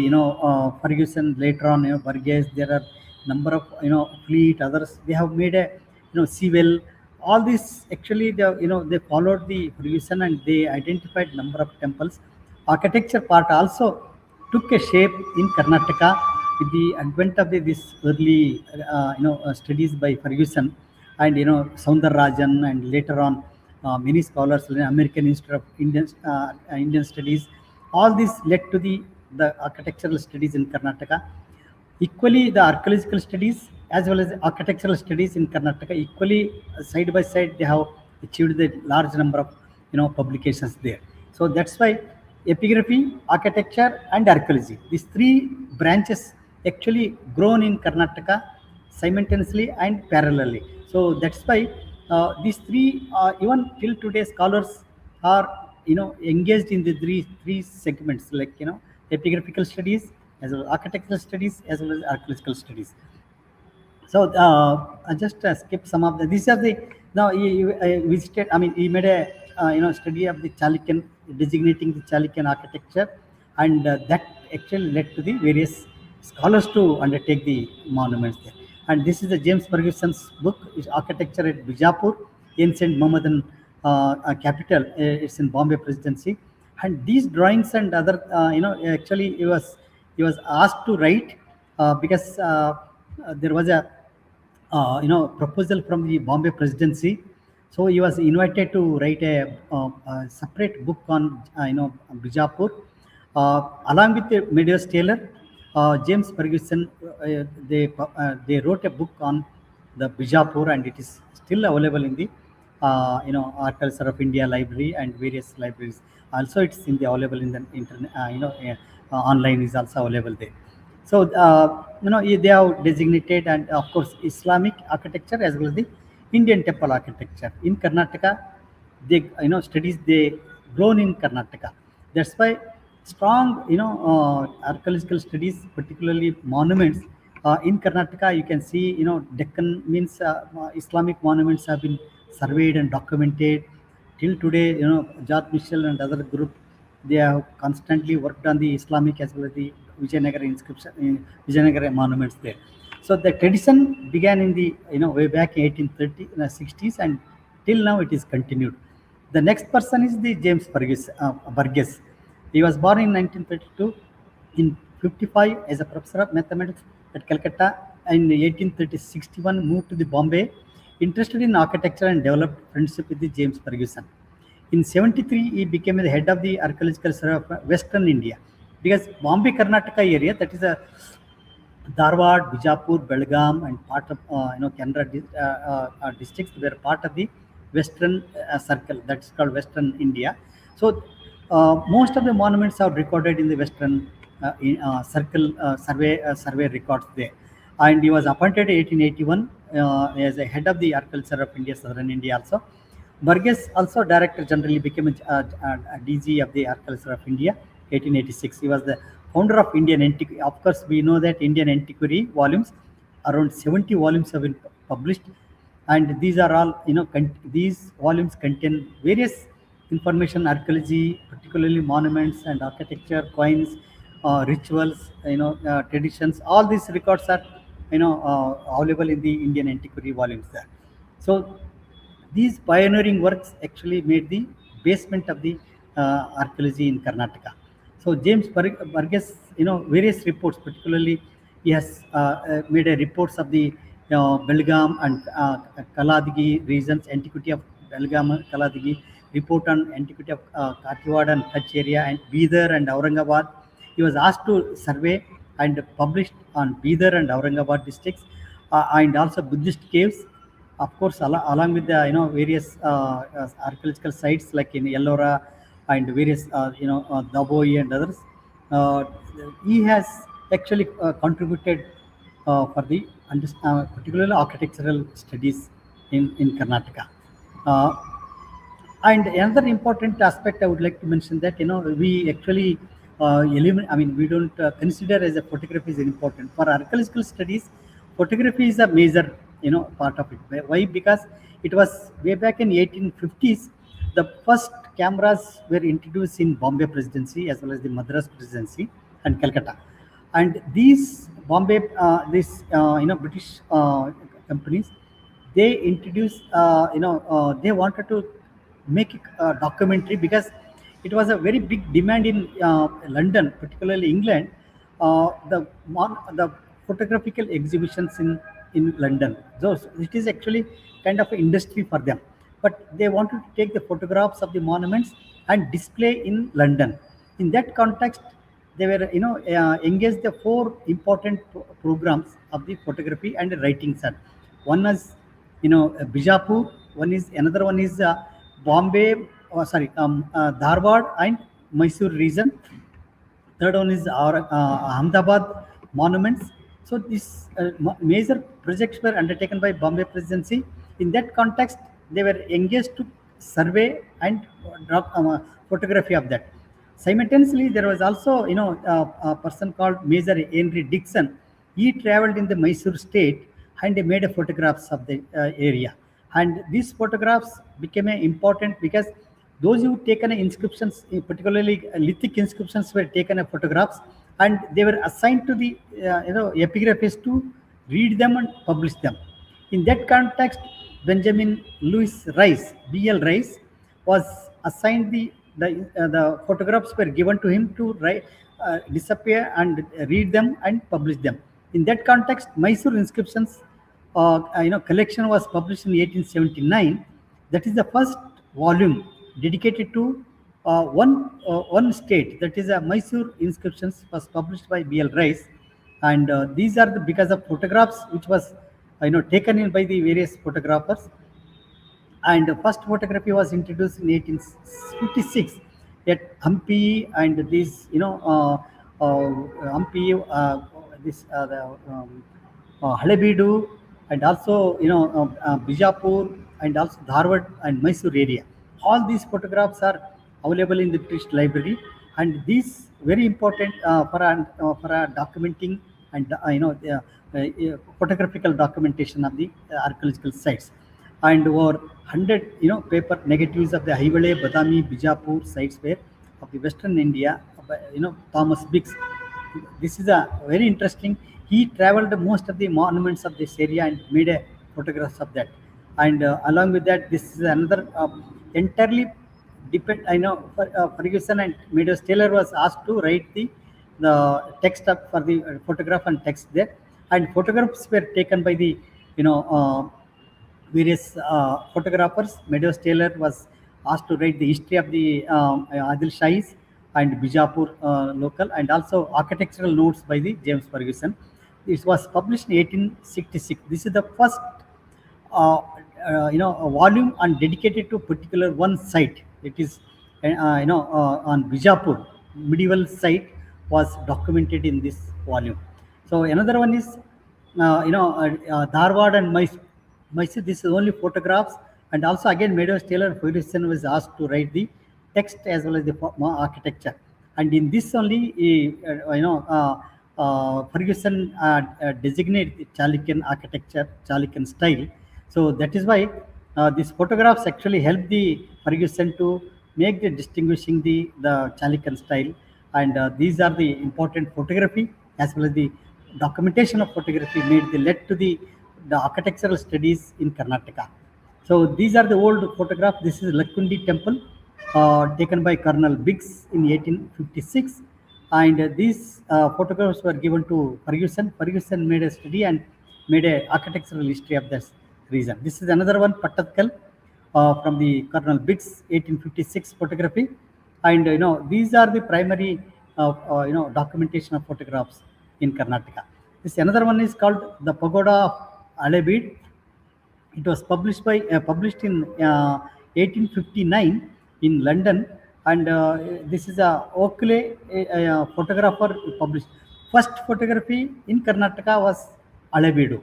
Ferguson. Later on, Burgess. There are number of fleet others. They have made a Sewell. all this actually, they followed the Ferguson and they identified number of temples. Architecture part also took a shape in Karnataka with the advent of this early studies by Ferguson and Soundararajan, and later on many scholars, American Institute of Indian Studies. All this led to the architectural studies in Karnataka. Equally, the archaeological studies as well as the architectural studies in Karnataka, equally side by side, they have achieved the large number of publications there. So that's why epigraphy, architecture, and archaeology, these three branches actually grown in Karnataka simultaneously and parallelly. So that's why these three, even till today, scholars are engaged in the three segments, like epigraphical studies as well as architectural studies as well as archaeological studies. So I just skip some of the. These are the now he visited. I mean, he made a study of the Chalukyan, designating the Chalukyan architecture, and that actually led to the various scholars to undertake the monuments there. And this is the James Ferguson's book, is Architecture at Bijapur, Ancient Mohammedan capital. It's in Bombay Presidency, and these drawings and other actually he was asked to write because there was a proposal from the Bombay Presidency. So he was invited to write a separate book on Bijapur, along with Medius Taylor. James Ferguson, they wrote a book on the Bijapur, and it is still available in the Archaeological of India library and various libraries. Also, it's in the available in the internet. Online is also available there. So they have designated, and of course Islamic architecture as well as the Indian temple architecture in Karnataka. They studies they grown in Karnataka. That's why strong archaeological studies, particularly monuments in Karnataka. You can see Deccan means Islamic monuments have been surveyed and documented till today. Jat Mitchell and other group, they have constantly worked on the Islamic as well as the Vijayanagara inscription, Vijayanagara monuments there. So the tradition began in the way back in 1830 60s, and till now it is continued. The next person is the James Burgess. He was born in 1932. In 55, as a professor of mathematics at Calcutta, and in 1861 moved to the Bombay, interested in architecture and developed friendship with the James Ferguson. In 73, he became the head of the Archaeological Survey of Western India, because Bombay Karnataka area, that is a Dharwad, Bijapur, Belgaum, and part of Canara districts were part of the Western circle, that's called Western India. So most of the monuments are recorded in the Western circle survey records there. And he was appointed in 1881 as a head of the Archaeological of India, Southern India also. Burgess also Director General, became a DG of the Archaeological of India, 1886. He was the founder of Indian Antiquary. Of course, we know that Indian Antiquary volumes, around 70 volumes have been published, and these are all these volumes contain various information, archaeology, particularly monuments and architecture, coins, rituals, traditions. All these records are available in the Indian Antiquary volumes there. So these pioneering works actually made the basement of the archaeology in Karnataka. So James Burgess, various reports, particularly he has made a reports of the Belgaum and Kaladigi regions, antiquity of Belgaum and Kaladigi, report on antiquity of Kathiawad and Kutch area, and Bidar and Aurangabad. He was asked to survey and published on Bidar and Aurangabad districts, and also Buddhist caves. Of course, along with the various archaeological sites like in Ellora and various Daboi and others, he has actually contributed for the particularly architectural studies in Karnataka. And another important aspect I would like to mention that we actually eliminate. I mean, we don't consider as a photography is important for archaeological studies. Photography is a major part of it. Why? Because it was way back in 1850s. The first cameras were introduced in Bombay Presidency as well as the Madras Presidency and Calcutta. And these Bombay, British companies, they introduced, they wanted to make a documentary because it was a very big demand in London, particularly England. The photographical exhibitions in London. So it is actually kind of an industry for them. But they wanted to take the photographs of the monuments and display in London. In that context, they were engaged the four important programs of the photography and writing, sir. One is Bijapur. Another one is Bombay. Dharwad and Mysore region. Third one is our Ahmedabad monuments. So these major projects were undertaken by Bombay Presidency. In that context, they were engaged to survey and photography of that. Simultaneously, there was also a person called Major Henry Dixon. He traveled in the Mysore state and he made photographs of the area. And these photographs became important because those who taken inscriptions, particularly lithic inscriptions, were taken photographs, and they were assigned to the epigraphists to read them and publish them. In that context, Benjamin Louis Rice, B.L. Rice, was assigned the photographs were given to him to write, disappear and read them and publish them. In that context, Mysore inscriptions collection was published in 1879. That is the first volume dedicated to one state. That is Mysore inscriptions was published by B.L. Rice, and these are because of photographs which was taken in by the various photographers. And the first photography was introduced in 1856 at Hampi, and this Hampi, Halebeedu, and also Bijapur, and also Dharwad and Mysore area. All these photographs are available in the British Library, and these very important for documenting and photographical documentation of the archaeological sites. And over 100 paper negatives of the Hiwale, Badami, Bijapur sites were of the Western India, Thomas Biggs. This is a very interesting. He traveled most of the monuments of this area and made a photographs of that. And along with that, this is another entirely depend. Ferguson and Meadows Taylor was asked to write the text up for the photograph and text there. And photographs were taken by the various photographers. Meadows Taylor was asked to write the history of the Adil Shahis and Bijapur local, and also architectural notes by the James Ferguson. It was published in 1866. This is the first a volume and dedicated to particular one site. It is on Bijapur medieval site was documented in this volume. So another one is Dharwad and Mysore. This is only photographs, and also again Meadows Taylor Ferguson was asked to write the text as well as the architecture. And in this only Ferguson designated the Chalukyan architecture, Chalukyan style. So that is why these photographs actually help the Ferguson to make the distinguishing the Chalukyan style. And these are the important photography as well as the documentation of photography led to the architectural studies in Karnataka. So these are the old photographs. This is Lakkundi Temple taken by Colonel Biggs in 1856. And these photographs were given to Ferguson. Ferguson made a study and made an architectural history of this region. This is another one, Pattatkal, from the Colonel Biggs 1856 photography. And these are the primary documentation of photographs in Karnataka. This another one is called the Pagoda of Halebeedu. It was published in 1859 in London, and this is a Oakley photographer who published. First photography in Karnataka was Halebeedu.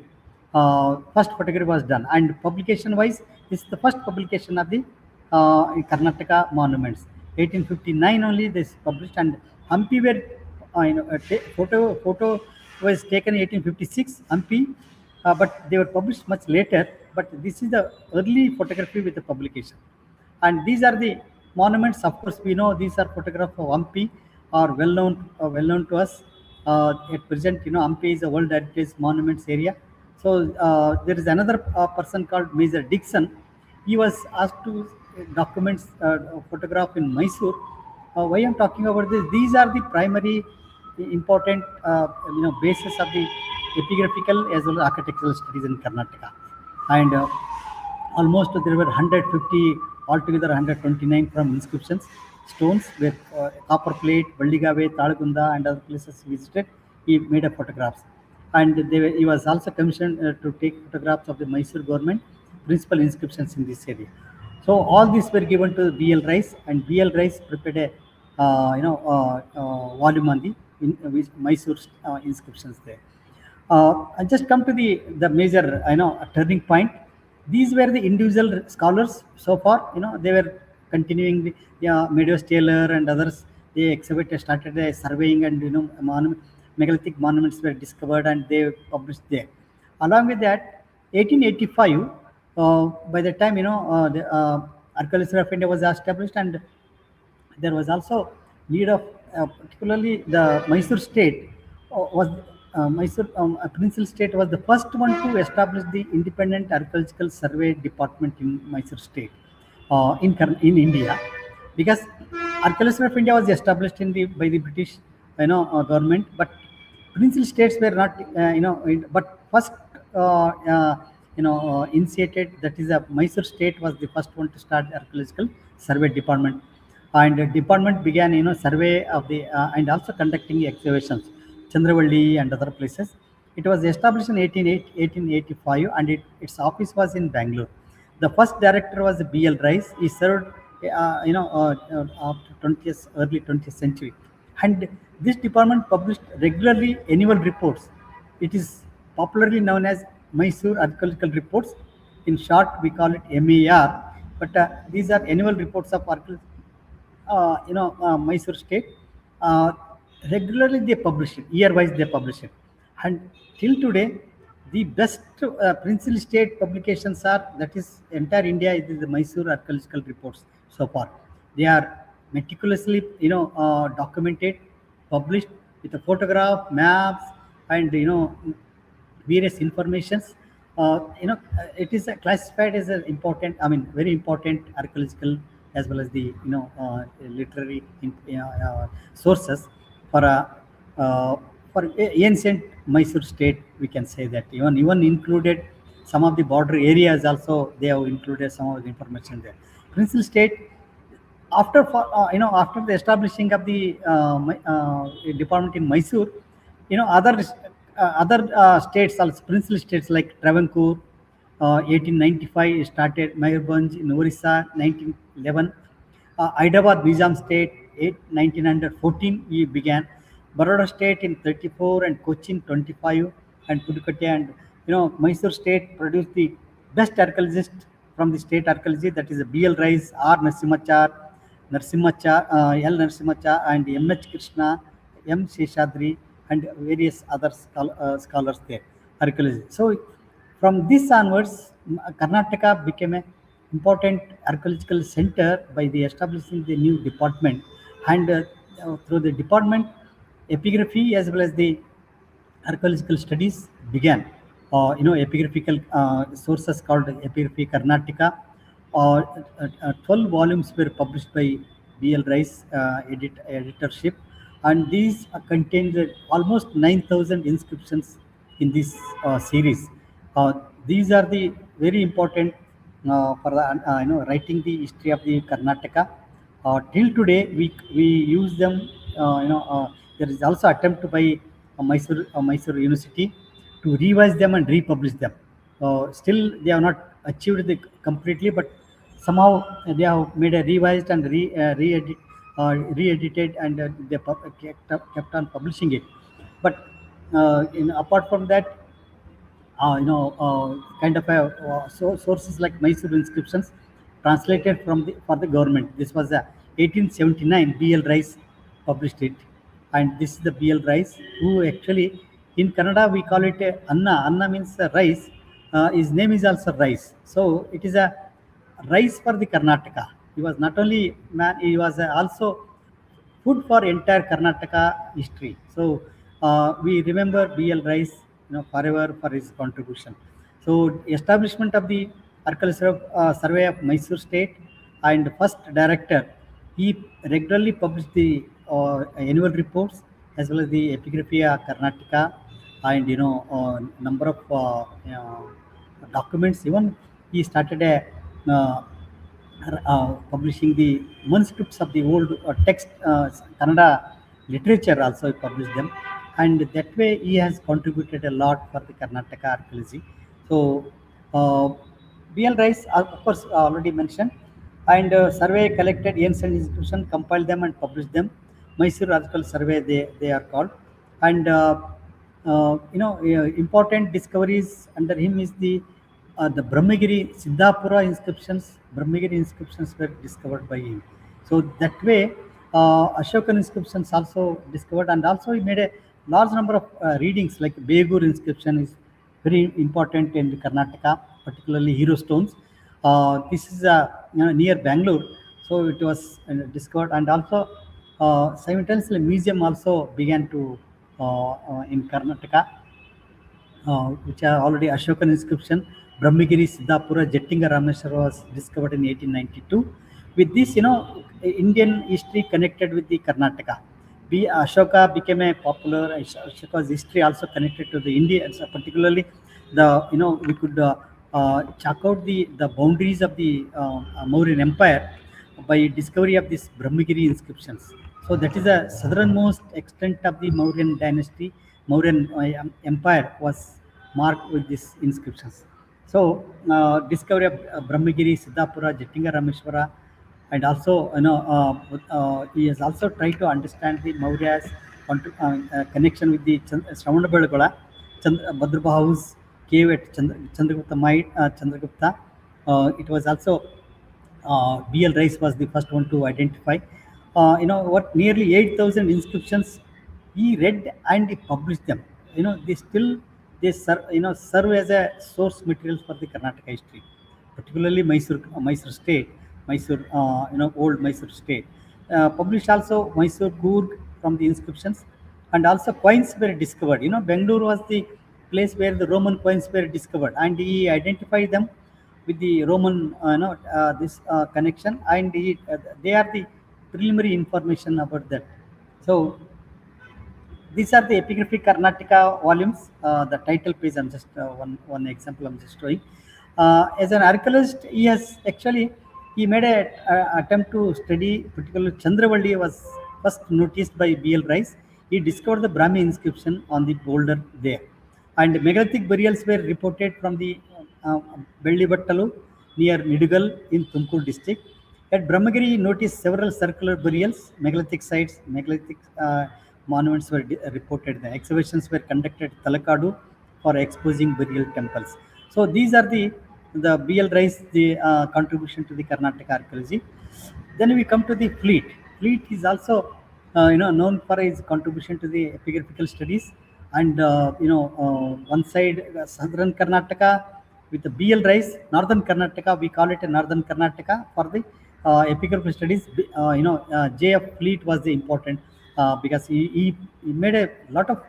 First photography was done, and publication-wise, this is the first publication of the Karnataka monuments. 1859 only this published, and Hampi were photo was taken in 1856. Hampi. But they were published much later. But this is the early photography with the publication. And these are the monuments. Of course, we know these are photographs of Hampi, are well known to us. At present, Hampi is a World Heritage Monuments area. So there is another person called Major Dixon. He was asked to document photograph in Mysore. Why I'm talking about this? These are the primary important basis of the epigraphical as well as architectural studies in Karnataka, and almost there were 150 altogether, 129 from inscriptions, stones with copper plate, Balligave, Talagunda, and other places visited. He made a photographs, and he was also commissioned to take photographs of the Mysore government principal inscriptions in this area. So all these were given to BL Rice, and BL Rice prepared a volume on the Mysore inscriptions there. I just come to the major turning point. These were the individual scholars so far. They were continuing the Meadows Taylor and others. They exhibited, started a surveying, and megalithic monuments were discovered and they published there. Along with that, 1885. By the time the Archaeology of India was established, and there was also need of particularly the Mysore state was Mysore Provincial state was the first one to establish the independent archaeological survey department in Mysore state in India, because Archaeology of India was established by the British government, but provincial states were not but first initiated, that is Mysore state was the first one to start archaeological survey department, and the department began survey of the and also conducting excavations Chandravalli and other places. It was established in 1885, and its office was in Bangalore. The first director was B.L. Rice. He served after early 20th century, and this department published regularly annual reports. It is popularly known as Mysore Archaeological Reports. In short, we call it MAR. But these are annual reports of Mysore state. Regularly they publish it, year-wise they publish it. And till today, the best provincial state publications are, that is entire India, it is the Mysore Archaeological Reports so far. They are meticulously, documented, published with a photograph, maps, and various informations. It is classified as an important, very important archaeological as well as the literary sources for ancient Mysore state. We can say that even included some of the border areas also. They have included some of the information there. Provincial state, after the establishing of the department in Mysore, other states also, provincial states like Travancore, 1895 started, Mayurbhanj in Orissa, 1911, Hyderabad Nizam state, 1914 we began, Baroda state in 34, and Cochin 25, and Pudukkottai, and Mysore state produced the best archaeologist from the state archaeology, that is B.L. Rice, R. Narasimhachar, L. Narasimhacha, and M.H. Krishna, M. Sheshadri, and various other scholars there, archaeology. So from this onwards, Karnataka became an important archaeological center by the establishing the new department, and through the department, epigraphy as well as the archaeological studies began. Epigraphical sources called Epigraphy Karnataka. 12 volumes were published by B.L. Rice editorship, and these contained almost 9,000 inscriptions in this series. These are the very important for the writing the history of the Karnataka. Till today, we use them. There is also attempt by Mysore University to revise them and republish them. Still, they have not achieved the completely, but somehow they have made a revised and re-edited, and they kept on publishing it. But apart from that, kind of sources like Mysore inscriptions translated for the government. This was 1879. B.L. Rice published it, and this is the B.L. Rice, who actually in Kannada we call it Anna. Anna means rice. His name is also Rice. So it is a rice for the Karnataka. He was not only man; he was also food for entire Karnataka history. So we remember B.L. Rice, forever for his contribution. So establishment of the Archaeological Survey of Mysore State, and first director, he regularly published the annual reports as well as the Epigraphia Karnataka, and number of documents. Even he started a publishing the manuscripts of the old text Kannada literature, also he published them, and that way he has contributed a lot for the Karnataka archaeology. So BL Rice, of course, already mentioned, and survey collected ancient inscription, compiled them and published them. Mysore Archaeological Survey, they are called, and important discoveries under him is the Brahmagiri Siddhapura inscriptions. Brahmagiri inscriptions were discovered by him. So that way, Ashokan inscriptions also discovered, and also he made a large number of readings, like Begur inscription is very important in Karnataka, particularly hero stones. This is near Bangalore, so it was discovered, and also simultaneously museum also began to in Karnataka, which are already Ashokan inscription. Brahmagiri Siddhapura Jettinga Rameshwara was discovered in 1892. With this, Indian history connected with the Karnataka. Ashoka became a popular. Ashoka's history also connected to the India, particularly we could check out the boundaries of the Mauryan Empire by discovery of these Brahmagiri inscriptions. So that is the southernmost extent of the Mauryan dynasty. Mauryan Empire was marked with these inscriptions. So discovery of Brahmagiri, Siddhapura, Jettinga Rameshwara, and also he has also tried to understand the Maurya's connection with the Shravanabelagola, Bhadrabha House cave at Chandragupta. It was also BL Rice was the first one to identify. Nearly 8,000 inscriptions he read and he published them. They serve as a source material for the Karnataka history, particularly Mysore state, old Mysore state. Published also Mysore Coorg from the inscriptions, and also coins were discovered. Bangalore was the place where the Roman coins were discovered, and he identified them with the Roman this connection, and they are the preliminary information about that. So these are the Epigraphy Karnataka volumes. The title page, I'm just one example I'm just showing. As an archaeologist, he made a attempt to study, particularly Chandravalli was first noticed by BL Rice. He discovered the Brahmi inscription on the boulder there, and megalithic burials were reported from the Bellibattalu near Nidugal in Tumkur district. At Brahmagiri, he noticed several circular burials, megalithic sites, megalithic monuments were reported. The excavations were conducted at Talakadu for exposing burial temples. So these are the BL Rice, the contribution to the Karnataka archaeology. Then we come to the Fleet. Fleet is also known for his contribution to the epigraphical studies, and one side southern Karnataka with the BL Rice, northern Karnataka we call it a northern Karnataka for the epigraphical studies. J.F. Fleet was the important because he made a lot of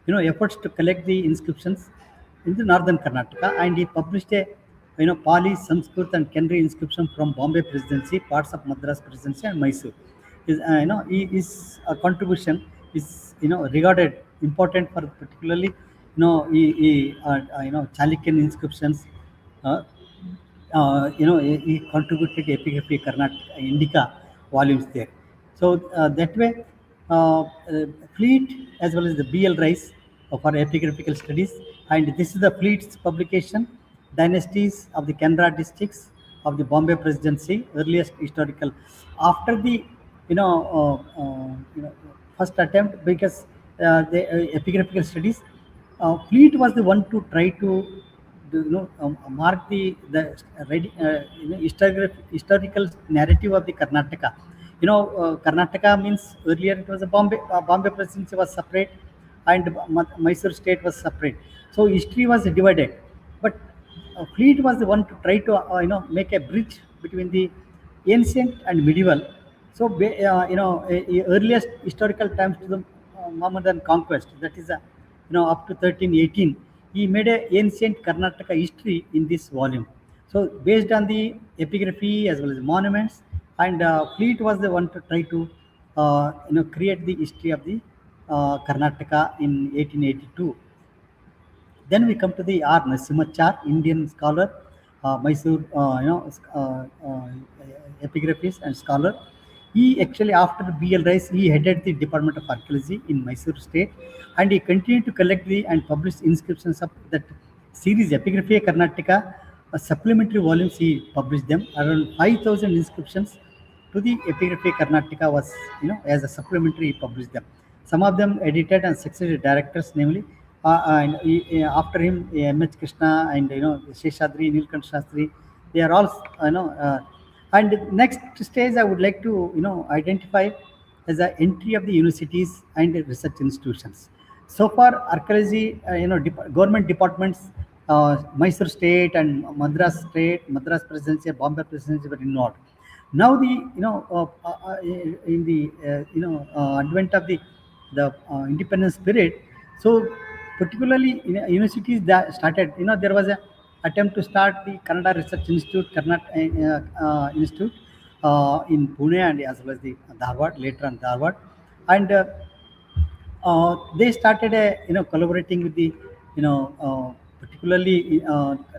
efforts to collect the inscriptions in the northern Karnataka, and he published a Pali, Sanskrit, and Kenri inscription from Bombay Presidency, parts of Madras Presidency, and Mysore. His contribution is regarded important for particularly Chalukyan inscriptions. He contributed to epigraphy Karnataka Indica volumes there. So that way, Fleet as well as the BL Rice for epigraphical studies, and this is the Fleet's publication, Dynasties of the Canara districts of the Bombay Presidency, earliest historical. After the first attempt, because the epigraphical studies, Fleet was the one to try to mark the historical narrative of the Karnataka. Karnataka means earlier it was a Bombay Presidency was separate, and Mysore state was separate. So history was divided, but Fleet was the one to try to make a bridge between the ancient and medieval. So earliest historical times to the Mohammedan conquest, that is up to 1318. he made a ancient Karnataka history in this volume. So based on the epigraphy as well as monuments, and Fleet was the one to try to create the history of the Karnataka in 1882. Then we come to the R. Narasimhachar, Indian scholar, Mysore, epigraphist and scholar. He actually, after BL Rice, he headed the Department of Archaeology in Mysore State, and he continued to collect the and publish inscriptions of that series, Epigraphy Karnataka. Supplementary volumes he published them, around 5,000 inscriptions to the Epigraphy Karnataka was, as a supplementary he published them. Some of them edited and succeeded directors, namely, after him, M.H. Krishna and, Sheshadri, Nilkant Shastri, they are all, and next stage I would like to, identify as an entry of the universities and research institutions. So far, archaeology, government departments, Mysore State and Madras Presidency, Bombay Presidency were involved. Now the, in the, advent of the independence spirit, so particularly in universities that started, there was a attempt to start the Kannada Research Institute, Institute in Pune and as well as the Dharwad, later on Dharwad, and they started collaborating with the particularly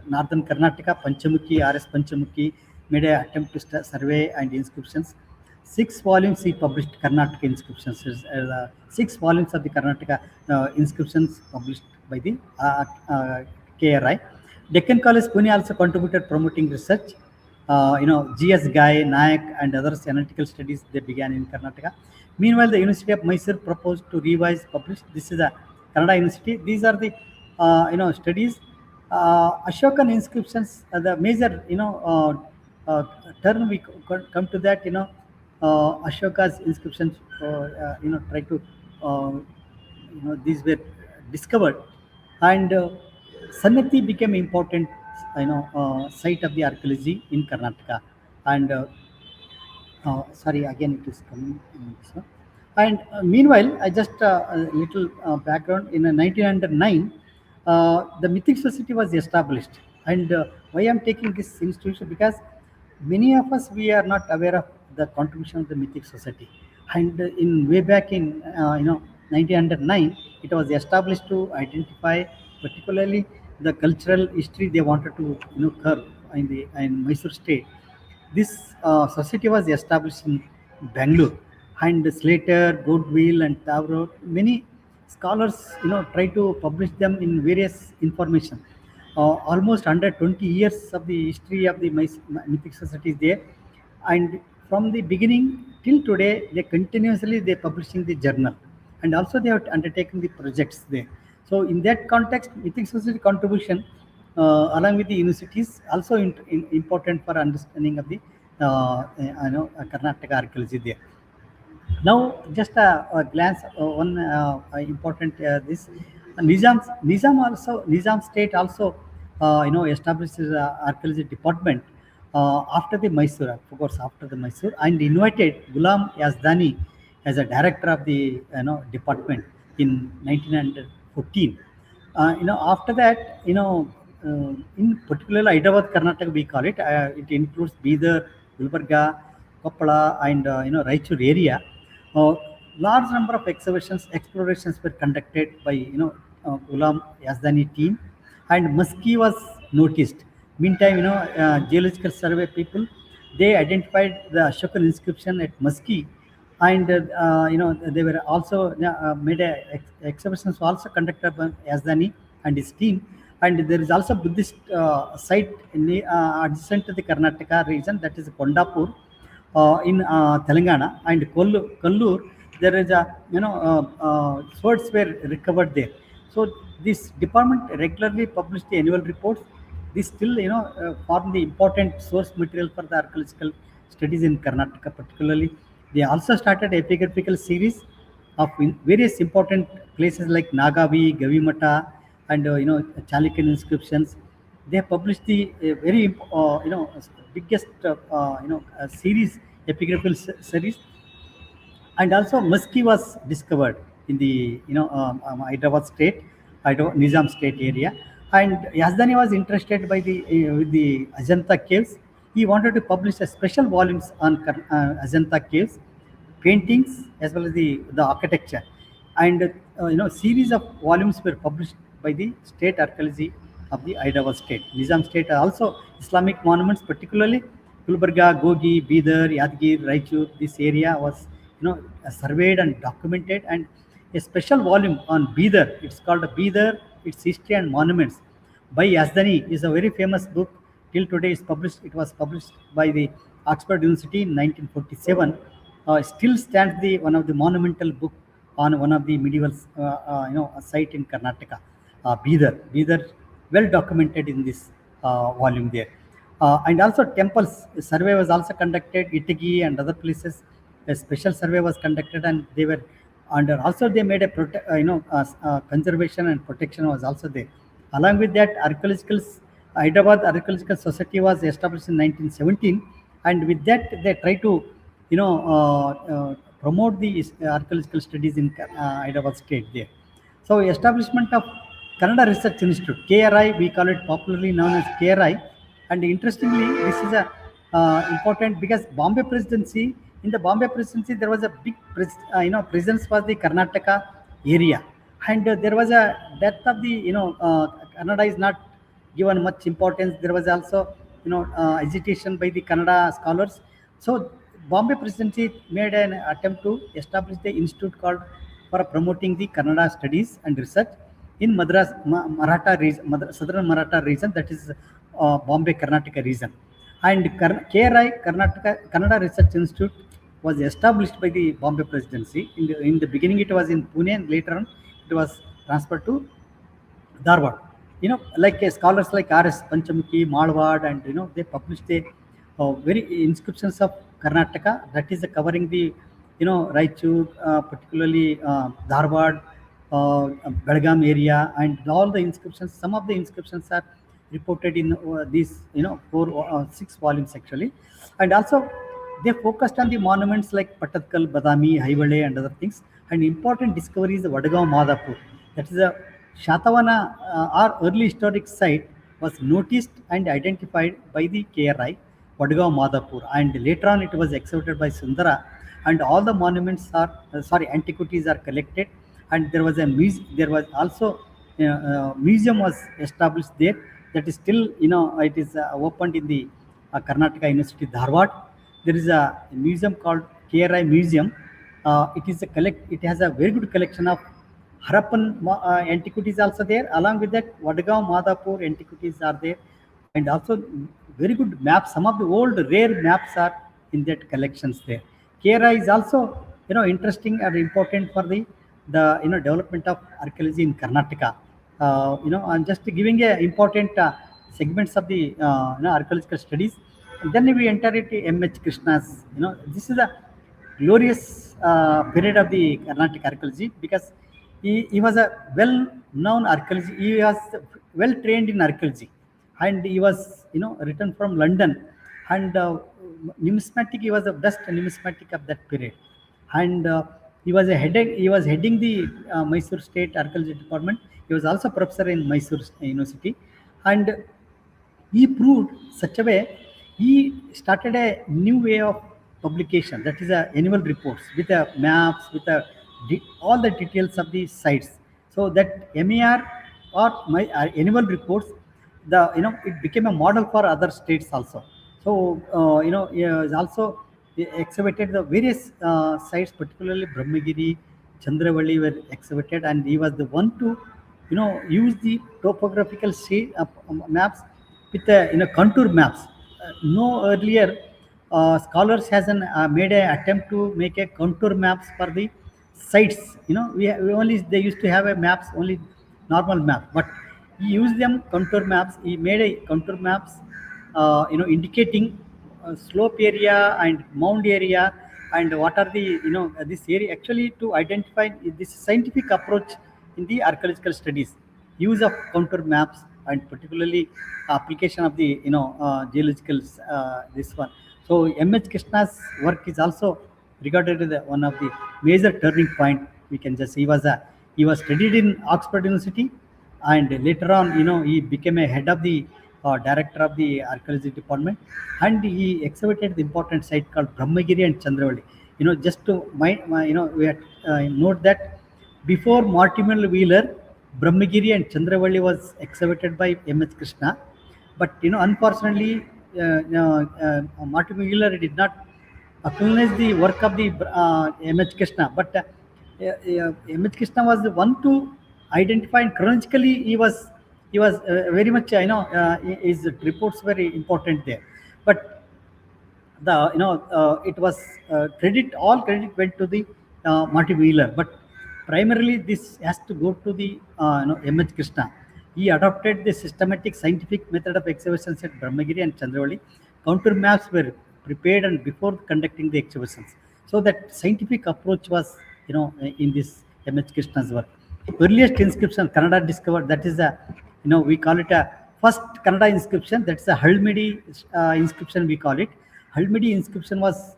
northern Karnataka, Panchamukhi, R.S. Panchamukhi made an attempt to survey and inscriptions. 6 volumes he published Karnataka inscriptions. 6 volumes of the Karnataka inscriptions published by the KRI. Deccan College Pune also contributed promoting research. G.S. Guy, Nayak and others analytical studies they began in Karnataka. Meanwhile, the University of Mysore proposed to revise, publish. This is a Kannada University. These are the studies. Ashokan inscriptions, the major term we come to that. Ashoka's inscriptions. Try to these were discovered, and Sannati became important site of the archaeology in Karnataka, and sorry, again it is coming. And meanwhile, I just a little background. In 1909, the Mythic Society was established, and why I'm taking this institution, because many of us we are not aware of the contribution of the Mythic Society, and in way back in 1909, it was established to identify particularly the cultural history they wanted to curve in Mysore State. This society was established in Bangalore, and Slater, Goodwill, and Tavro, many scholars, try to publish them in various information. Almost under 20 years of the history of the Mythic Society is there, and from the beginning till today, they publishing the journal, and also they have undertaken the projects there. So in that context, Mythic Society contribution along with the universities also important for understanding of the Karnataka archaeology there. Now, just a glance, one important this Nizam State also establishes archaeology department after the Mysore, of course after the Mysore, and invited Ghulam Yazdani as a director of the department in 1914. After that, in particular Hyderabad, Karnataka, we call it. It includes Bidar, Gulbarga, Koppala, and Raichur area. Large number of explorations were conducted by Ghulam Yazdani team, and Musky was noticed. Meantime, geological survey people, they identified the Ashokan inscription at Musky, and they were also made exhibitions also conducted by Yazdani and his team. And there is also Buddhist site adjacent to the Karnataka region, that is Kondapur in Telangana, and Kollur. There is a swords were recovered there. So this department regularly published the annual reports. This still form the important source material for the archaeological studies in Karnataka particularly. They also started epigraphical series of various important places like Nagavi, Gavimata, and Chalukyan inscriptions. They published the very biggest series, epigraphical series, and also Musky was discovered in the Hyderabad state, Nizam State area. And Yazdani was interested by with the Ajanta caves. He wanted to publish a special volumes on Ajanta caves, paintings as well as the architecture, and series of volumes were published by the state archaeology of the Hyderabad state. Nizam state also Islamic monuments, particularly Gulbarga, Gogi, Bidar, Yadgir, Raichur. This area was surveyed and documented, and a special volume on Bidar. It's called Bidar, its history and monuments by Yazdani is a very famous book. Till today is published. It was published by the Oxford University in 1947. Still stands the one of the monumental book on one of the medieval site in Karnataka, Bidar, well documented in this volume there. And also temples survey was also conducted, Itagi and other places. A special survey was conducted, and they were under. Also, they made a conservation and protection was also there. Along with that, Hyderabad Archaeological Society was established in 1917, and with that they try to promote the archaeological studies in Hyderabad state there. So establishment of Kannada Research Institute, KRI, we call it popularly known as KRI. And interestingly, this is a important because Bombay Presidency, in the Bombay Presidency, there was a big presence was the Karnataka area, and there was a depth of the Kannada is not given much importance. There was also agitation by the Kannada scholars. So Bombay Presidency made an attempt to establish the institute called for promoting the Kannada studies and research in Maratha region, Southern Maratha region, that is Bombay Karnataka region. And KRI, Kannada Research Institute, was established by the Bombay Presidency. In the beginning, it was in Pune, and later on, it was transferred to Dharwad. Like scholars like R.S. Panchamukhi, Malwad, and they published the very inscriptions of Karnataka, that is covering the Raichur, particularly Dharwad, Belgaum area, and all the inscriptions. Some of the inscriptions are reported in these 6 volumes actually. And also they focused on the monuments like Patatkal, Badami, Haivale, and other things. And important discovery is the Vadgaon Madhapur. That is a Shatavana or early historic site was noticed and identified by the KRI, Vadgaon Madhapur, and later on it was excavated by Sundara, and all the monuments are antiquities are collected, and there was also museum was established there, that is still it is opened in the Karnataka University Dharwad. There is a museum called KRI Museum. It has a very good collection of Harappan antiquities also there. Along with that, Vadgaon Madhapur antiquities are there, and also very good maps. Some of the old rare maps are in that collections there. KRI is also interesting and important for the development of archaeology in Karnataka. I'm just giving a important segments of the archaeological studies. And then we enter into M.H. Krishna's. This is a glorious period of the Karnataka archaeology, because he was a well-known archaeologist. He was well trained in archaeology, and he was written from London, and numismatic. He was the best numismatic of that period, and he was heading the Mysore State Archaeology Department. He was also professor in Mysore University, and he proved such a way. He started a new way of publication, that is annual reports with maps, with all the details of the sites. So that MAR or annual reports, it became a model for other states also. So he has also excavated the various sites, particularly Brahmagiri, Chandravali were excavated, and he was the one to use the topographical maps with contour maps. No earlier scholars has made an attempt to make a contour maps for the sites. They used to have a maps, only normal map, but he used them contour maps. He made a contour maps indicating slope area and mound area, and what are the this area, actually to identify this scientific approach in the archaeological studies, use of contour maps, and particularly application of the geological this one. So M.H. Krishna's work is also regarded as one of the major turning point. We can just he was studied in Oxford University, and later on, he became a head of the director of the archaeology department, and he excavated the important site called Brahmagiri and Chandravali. Just to we have, note that before Mortimer Wheeler, Brahmagiri and Chandravali was excavated by M.H. Krishna, but unfortunately, Martin Wheeler did not acknowledge the work of the M.H. Krishna, but M.H. Krishna was the one to identify, and chronologically he was very much his reports very important there, but it was all credit went to the Marty Wheeler, but primarily this has to go to the M.H. Krishna. He adopted the systematic scientific method of excavations at Brahmagiri and Chandravali. Counter maps were prepared and before conducting the excavations. So that scientific approach was in this M.H. Krishna's work. Earliest inscription Kannada discovered, that is a we call it a first Kannada inscription, that's a Halmidi inscription we call it. Halmidi inscription was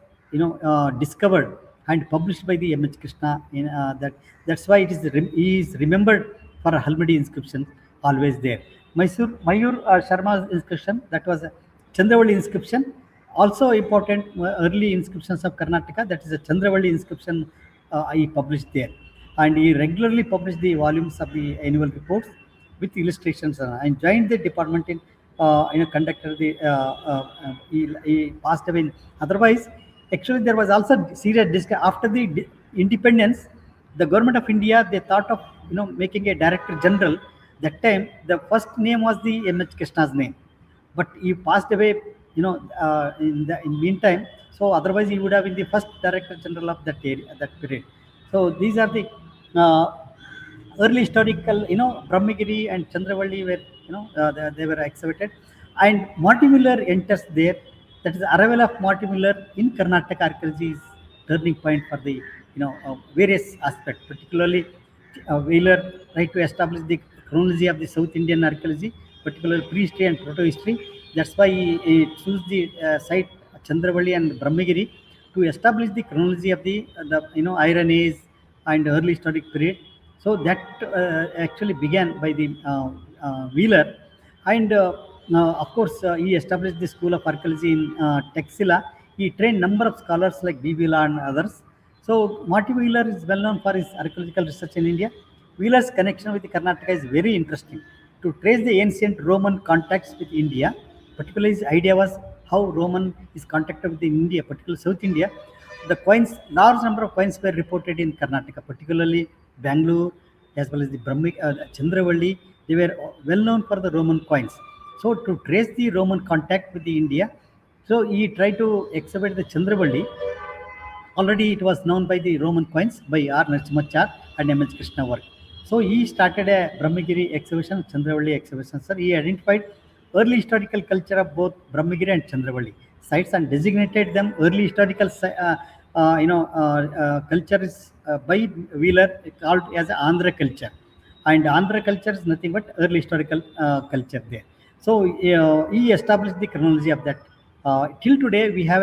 discovered and published by the M.H. Krishna. That's why he is remembered for a Halmidi inscription always there. Mayur Sharma's inscription, that was a Chandravali inscription, also important early inscriptions of Karnataka. That is a Chandravali inscription he published there, and he regularly published the volumes of the annual reports with illustrations, and joined the department in conducted the he passed away. Otherwise, actually there was also serious discussion after the independence. The government of India, they thought of making a director general. That time the first name was the M.H. Krishna's name, but he passed away in meantime. So otherwise he would have been the first director general of that area, that period. So these are the early historical, Brahmagiri and Chandravali were, they were excavated, and Mortimer enters there. That is the arrival of Mortimer in Karnataka archaeology is turning point for the, various aspects, particularly Wheeler tried to establish the chronology of the South Indian archaeology, particularly prehistory and proto-history. That's why he chose the site Chandravali and Brahmagiri to establish the chronology of the Iron Age and early historic period. So that actually began by the Wheeler, and of course he established the School of Archaeology in Texila. He trained number of scholars like Bibila and others. So Marty Wheeler is well known for his archaeological research in India. Wheeler's connection with Karnataka is very interesting. To trace the ancient Roman contacts with India, particularly his idea was how Roman is contacted with India, particularly South India. The coins, large number of coins were reported in Karnataka, particularly Bangalore as well as the Chandravali. They were well known for the Roman coins. So to trace the Roman contact with the India, so he tried to excavate the Chandravali. Already it was known by the Roman coins by R. Narasimhachar and M.H. Krishna work. So he started a Brahmagiri excavation, Chandravali excavation. Sir, he identified early historical culture of both Brahmagiri and Chandravali sites and designated them early historical culture is by Wheeler called as Andhra culture, and Andhra culture is nothing but early historical culture there. So he established the chronology of that. Till today we have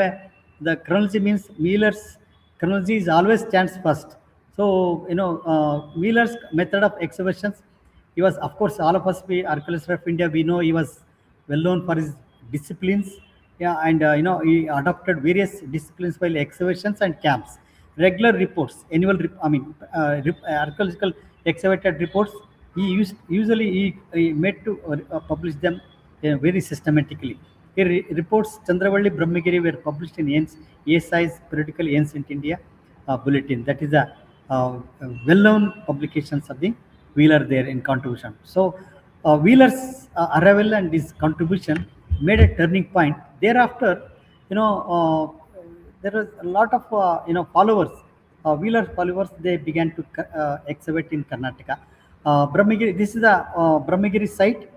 the chronology means Wheeler's chronology is always stands first. So Wheeler's method of excavations, he was, of course, all of us, we archaeologists of India, we know he was well known for his disciplines. Yeah, and he adopted various disciplines while excavations and camps. Regular reports, archaeological excavated reports. He made to publish them very systematically. Reports Chandravali Brahmagiri were published in ASI's periodical Ancient India bulletin. That is a well-known publications of the Wheeler there in contribution. So Wheeler's arrival and his contribution made a turning point. Thereafter, there was a lot of followers. Wheeler followers, they began to excavate in Karnataka. Brahmagiri. This is a Brahmagiri site.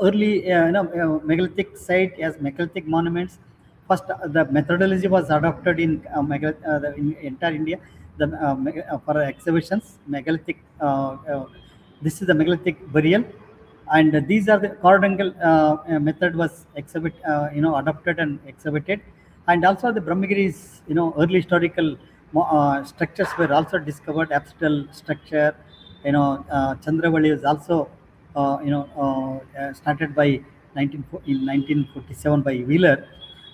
Early megalithic site as megalithic monuments. First, the methodology was adopted in entire India. For excavations, megalithic. This is the megalithic burial, and these are the quadrangle method was adopted and excavated, and also the Brahmagiri's early historical structures were also discovered, apsidal structure, Chandravali is also started by 1947 by Wheeler.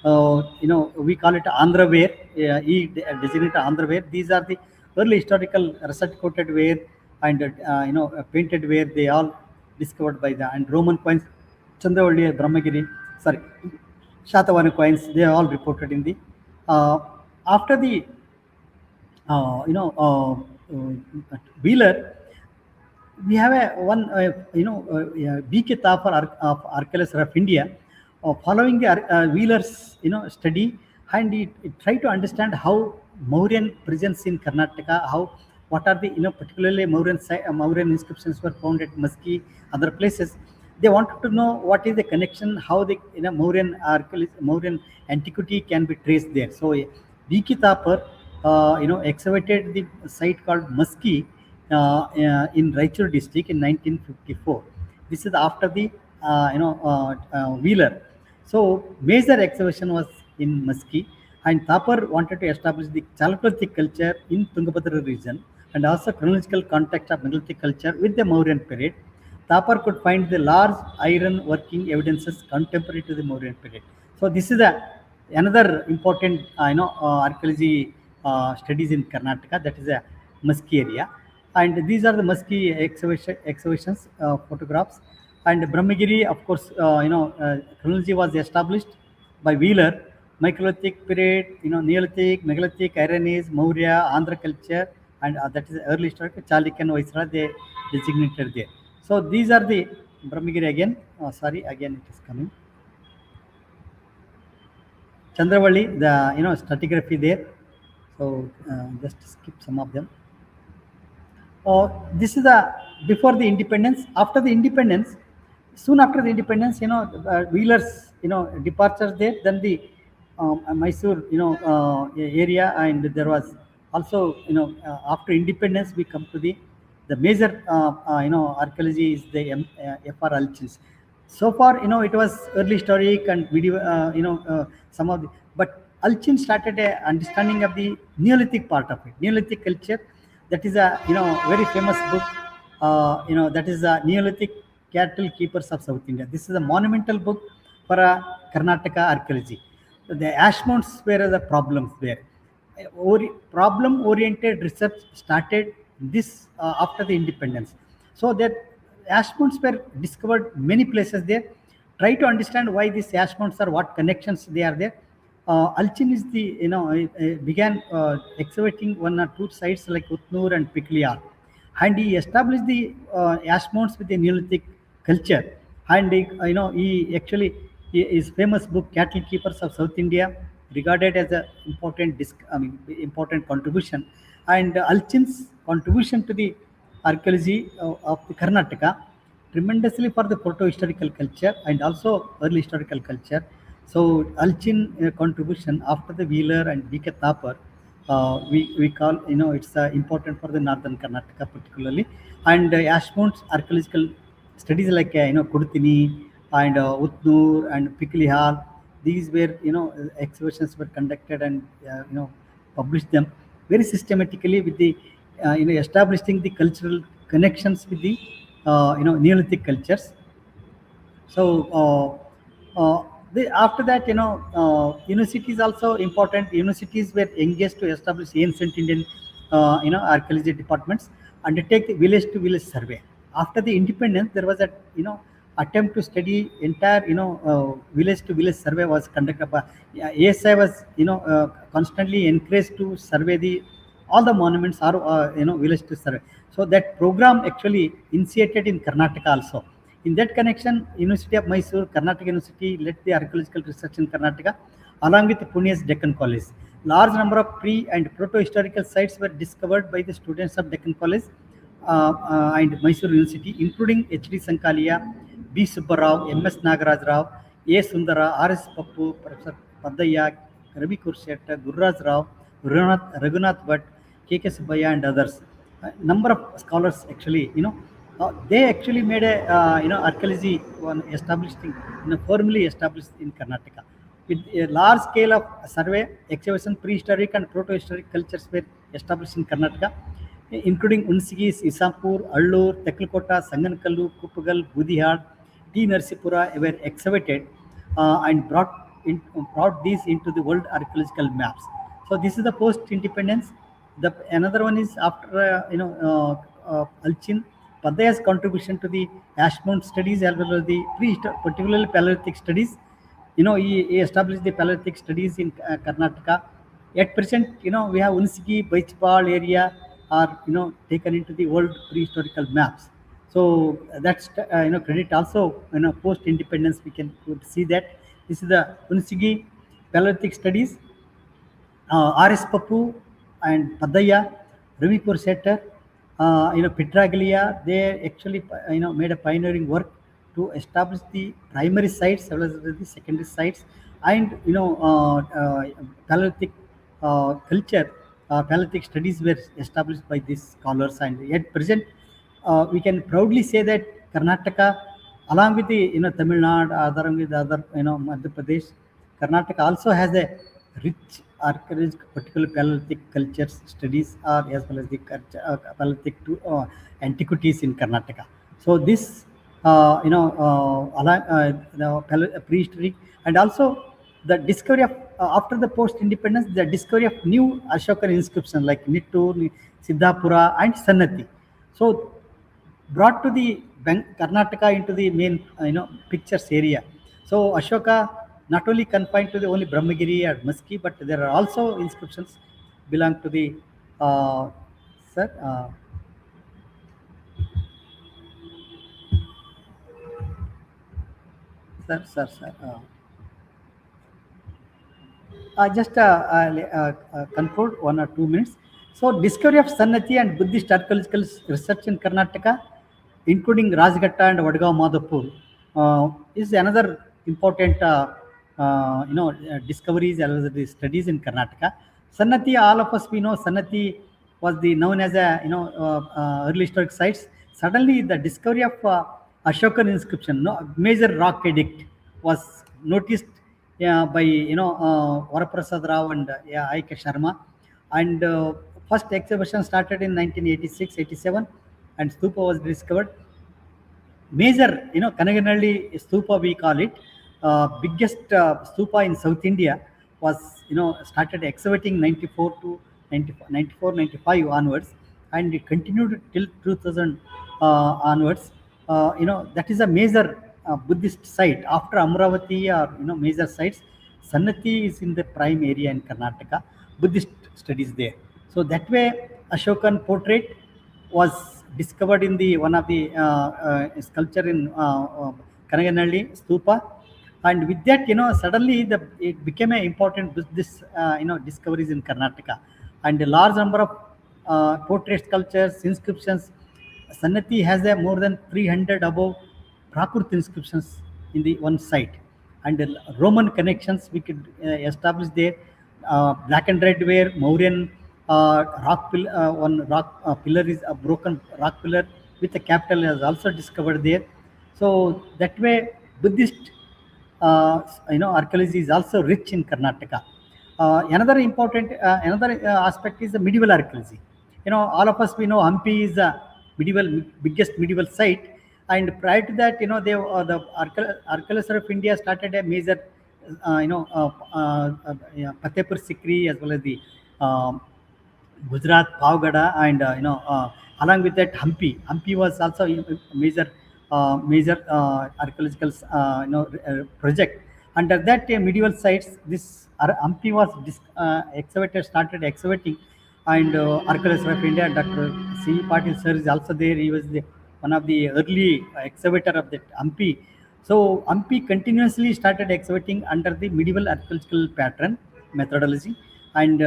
We call it Andhra ware. He designated Andhra ware. These are the early historical research coated ware and painted ware. They all discovered by the and Roman coins, Chandravali, Brahmagiri, sorry, Shatavana coins. They are all reported in the after the Wheeler. We have a one BK Thapar of Archaeologist of India, following the Wheeler's study, and he tried to understand how Mauryan presence in Karnataka, how what are the particularly Mauryan inscriptions were found at Maski, other places. They wanted to know what is the connection, how the Mauryan antiquity can be traced there. So BK Thapar excavated the site called Maski in Raichur district in 1954. This is after the Wheeler. So major excavation was in Maski, and Thapar wanted to establish the Chalcolithic culture in Tungabhadra region and also chronological context of megalithic culture with the Mauryan period. Thapar could find the large iron working evidences contemporary to the Mauryan period. So this is another important archaeology studies in Karnataka, that is a Maski area. And these are the Maski excavations photographs. And Brahmagiri, of course, chronology was established by Wheeler. Mycolithic period, Neolithic, Megalithic, Iron Age, Maurya, Andhra culture, and that is early historical Chalukyan Vaisra, they designated there. So these are the Brahmagiri again. Sorry, again it is coming. Chandravali, the stratigraphy there. So just skip some of them. This is before the independence. After the independence, soon after the independence, Wheeler's departures there. Then the Mysore area, and there was also after independence we come to the major archaeology is the FR Alchins. So far it was early historic and video some of the, but Alchin started a understanding of the Neolithic part of it, Neolithic culture. That is a very famous book. That is a Neolithic Cattle Keepers of South India. This is a monumental book for Karnataka archaeology. The ash mounds were the problems there. Problem-oriented research started this after the independence. So that ash mounds were discovered many places there. Try to understand why these ash mounds are, what connections they are there. Alchin is the began excavating one or two sites like Utnur and Piklial, and he established the ash mounds with the Neolithic culture. And he actually his famous book Cattle Keepers of South India regarded as an important contribution, and Alchin's contribution to the archaeology of the Karnataka tremendously for the proto-historical culture and also early historical culture. So Alchin contribution after the Wheeler and BK Thapar, we call it's important for the northern Karnataka particularly, and ash mounds archaeological studies like Kudutini and Utnur and Piklihal. These were excavations were conducted and published them very systematically with the establishing the cultural connections with the Neolithic cultures. So after that, universities also important. Universities were engaged to establish ancient Indian archaeology departments, undertake the village to village survey. After the independence, there was a attempt to study entire village to village survey was conducted by ASI was constantly encouraged to survey all the monuments are village to survey. So that program actually initiated in Karnataka also. In that connection, University of Mysore, Karnataka University led the archaeological research in Karnataka along with Pune's Deccan College. Large number of pre and proto-historical sites were discovered by the students of Deccan College and Mysore University, including H.D. Sankalia, B. Subbarao, M.S. Nagaraj Rao, A. Sundara, R.S. Pappu, Professor Padaya, Ravi Kursheta, Gurraj Rao, Raghunath Bhatt, K.K. Subbaya, and others. Number of scholars actually, they actually made a archaeology one established formally established in Karnataka with a large scale of survey, excavation, prehistoric and proto-historic cultures were established in Karnataka. including Unsigis, Isampur, Allur, Teklkota, Sangankallu, Kuppagal, Budihad, T. Narsipura were excavated and brought these into the world archaeological maps. So this is the post-independence. The another one is after Alchin, Padaya's contribution to the Ashmount studies as well as the particularly Paleolithic studies. He established the Paleolithic studies in Karnataka. At present, we have Unsigi, Baichpal area are, taken into the world prehistorical maps. So that's, credit also, post-independence, we could see that. This is the Unsigi Paleolithic studies. R.S. Papu and Padaya, Ravipur Setter, Petraglia, they actually, made a pioneering work to establish the primary sites as well as the secondary sites, and Paleolithic culture, Paleolithic studies were established by these scholars. And at present, we can proudly say that Karnataka, along with the Tamil Nadu, along with the other Madhya Pradesh, Karnataka also has a rich archaeological, particularly Paleolithic cultures studies, as well as the Paleolithic antiquities in Karnataka. So this, the prehistory, and also the discovery of after the post-independence, the discovery of new Ashokan inscriptions like Nittur, Siddhapura, and Sannati. So brought to the Karnataka into the main pictures area. So Ashoka not only confined to the only Brahmagiri or Maski, but there are also inscriptions belong to the sir. Sir. Just conclude 1 or 2 minutes. So discovery of Sannati and Buddhist archaeological research in Karnataka, including Rajghatta and Vadgaon Madhapur, is another important discoveries as well as the studies in Karnataka. Sannati, all of us we know Sannati was known as a early historic sites. Suddenly the discovery of Ashokan inscription, major rock edict, was noticed by Varaprasad Rao and I.K. Sharma, and first excavation started in 1986-87, and stupa was discovered. Major, Kanaganalli stupa we call it, biggest stupa in South India was, started excavating 94 to 95 onwards, and it continued till 2000 onwards. That is a major Buddhist site. After Amravati or, major sites, Sannati is in the prime area in Karnataka, Buddhist studies there. So that way, Ashokan portrait was discovered in the one of the sculpture in Kanaganalli stupa, and with that, suddenly it became an important Buddhist discoveries in Karnataka, and a large number of portrait sculptures, inscriptions. Sannati has a more than 300 above Prakrit inscriptions in the one site, and Roman connections we could establish there. Black and red ware, Mauryan rock pillar, one rock pillar is a broken rock pillar with a capital is also discovered there. So that way, Buddhist archaeology is also rich in Karnataka. Another important aspect is the medieval archaeology. All of us we know Hampi is the biggest medieval site, and prior to that, the Archaeologists of India started a major, Fatehpur Sikri as well as the Gujarat, Pavgada, and along with that Hampi. Hampi was also a major archaeological project. Under that medieval sites, this Hampi was started excavating, and Archaeologists of India, Dr. C. Patil sir is also there. He was one of the early excavator of that Hampi. So Hampi continuously started excavating under the medieval archaeological pattern methodology, and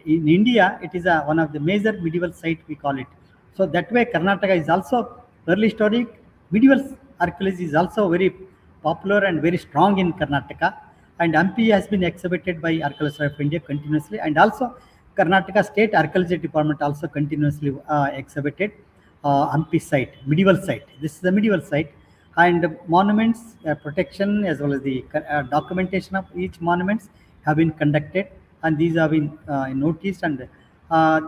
in India it is one of the major medieval site we call it. So that way Karnataka is also early historic. Medieval archaeology is also very popular and very strong in Karnataka, and Hampi has been excavated by Archaeologists of India continuously, and also Karnataka State Archaeology Department also continuously excavated Hampi site, medieval site. This is the medieval site, and monuments protection as well as the documentation of each monuments have been conducted, and these have been noticed. And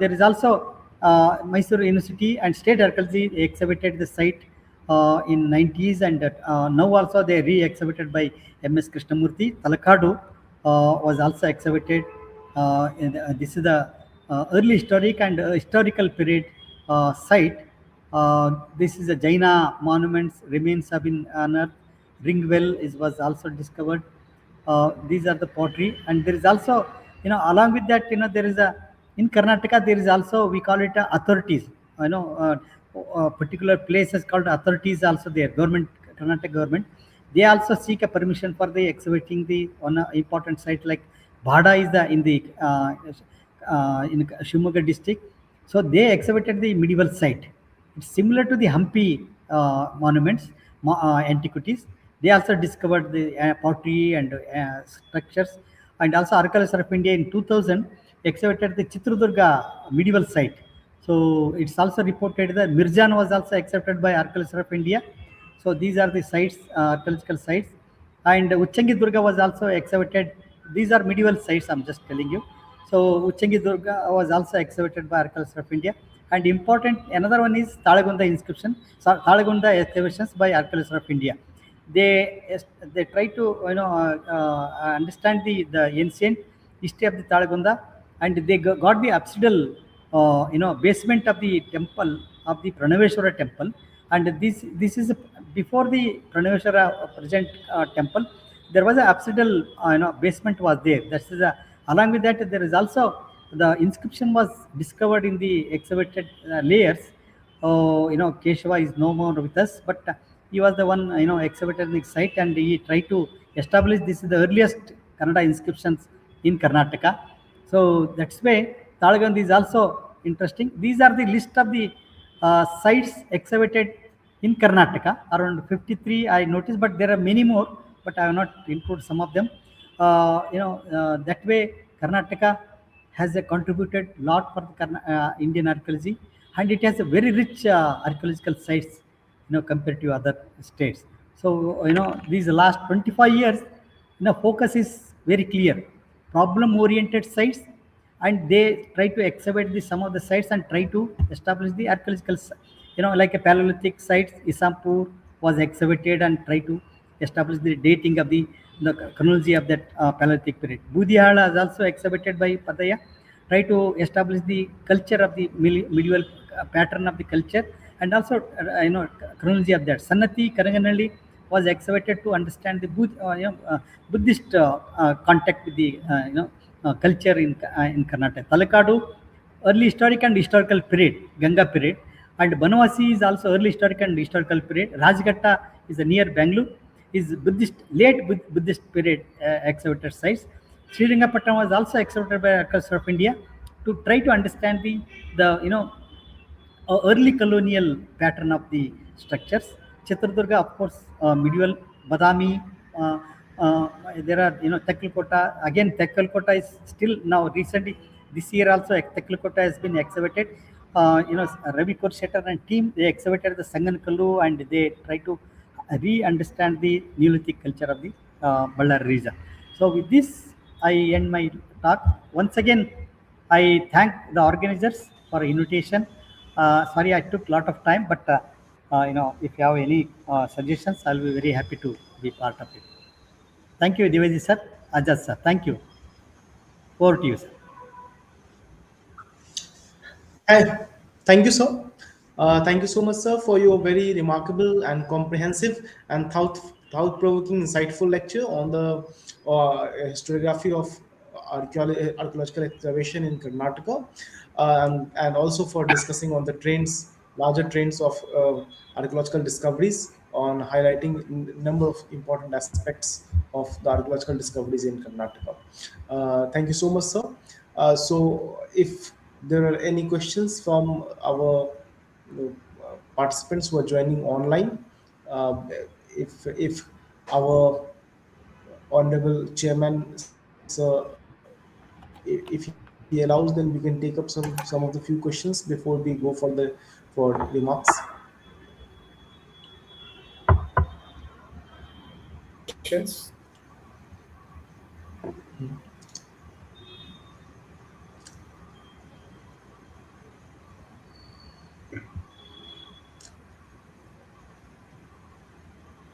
there is also Mysore University and State Archaeology exhibited the site in 90s, and now also they re-exhibited by MS Krishnamurthy. Talakadu was also exhibited. This is the early historic and historical period site. This is a Jaina monuments remains have been unearthed. Ring well was also discovered. These are the pottery, and there is also, along with that, there is a, in Karnataka there is also, we call it authorities. Particular places called authorities also there. Government, Karnataka government, they also seek a permission for the exhibiting the on a important site like Bhada is the in Shimoga district. So they exhibited the medieval site. It's similar to the Hampi monuments, antiquities. They also discovered the pottery and structures. And also Archaeological of India in 2000 exhibited the Chitradurga medieval site. So it's also reported that Mirjan was also accepted by Archaeological of India. So these are the sites, archaeological sites. And Uchangi Durga was also exhibited. These are medieval sites, I'm just telling you. So Uchangi Durga was also exhibited by Archaeological of India. And important, another one is Talagunda inscription, Talagunda excavations by Archaeological of India. They try to understand the ancient history of the Talagunda, and they got the absidal basement of the temple of the Pranaveshwara temple, and this is before the Pranaveshwara present temple. There was a absidal basement was there. That is along with that there is also the inscription was discovered in the excavated layers. Keshava is no more with us, but he was the one excavated the site, and he tried to establish this is the earliest Kannada inscriptions in Karnataka. So that's why Talagand is also interesting. These are the list of the sites excavated in Karnataka. Around 53 I noticed, but there are many more, but I have not included some of them. That way Karnataka has contributed a lot for the Indian archaeology, and it has a very rich archaeological sites, compared to other states. So these last 25 years, focus is very clear, problem oriented sites, and they try to excavate the some of the sites and try to establish the archaeological like a Paleolithic sites. Isampur was excavated and try to establish the dating of the chronology of that Paleolithic period. Budihala is also excavated by Padaya, try to establish the culture of the medieval pattern of the culture, and also chronology of that. Sanati Karanganalli was excavated to understand the Buddhist contact with the culture in Karnataka. Talakadu, early historic and historical period, Ganga period, and Banavasi is also early historic and historical period. Rajghatta is near Bangalore, is Buddhist late Buddhist period excavated sites. Srirangapatnam was also excavated by Archaeological of India to try to understand the early colonial pattern of the structures. Chitradurga, of course, medieval. Badami. Uh, there are Tekalkota. Again, Tekalkota is still now recently this year also Tekalkota has been excavated. Ravi Korshetar and team, they excavated the Sangankallu, and they try to re-understand the Neolithic culture of the Ballari region. So with this, I end my talk. Once again, I thank the organizers for invitation. Sorry, I took a lot of time, but if you have any suggestions, I'll be very happy to be part of it. Thank you, Dwivedi sir, Azad sir. Thank you. Over to you, sir. Hi, thank you, sir. Thank you so much, sir, for your very remarkable and comprehensive and thought-provoking, insightful lecture on the historiography of archaeological excavation in Karnataka, and also for discussing on the trends, larger trends of archaeological discoveries, on highlighting number of important aspects of the archaeological discoveries in Karnataka. Thank you so much, sir. So, if there are any questions from our participants who are joining online, if our honorable chairman, sir, if he allows, then we can take up some of the few questions before we go for remarks. Questions?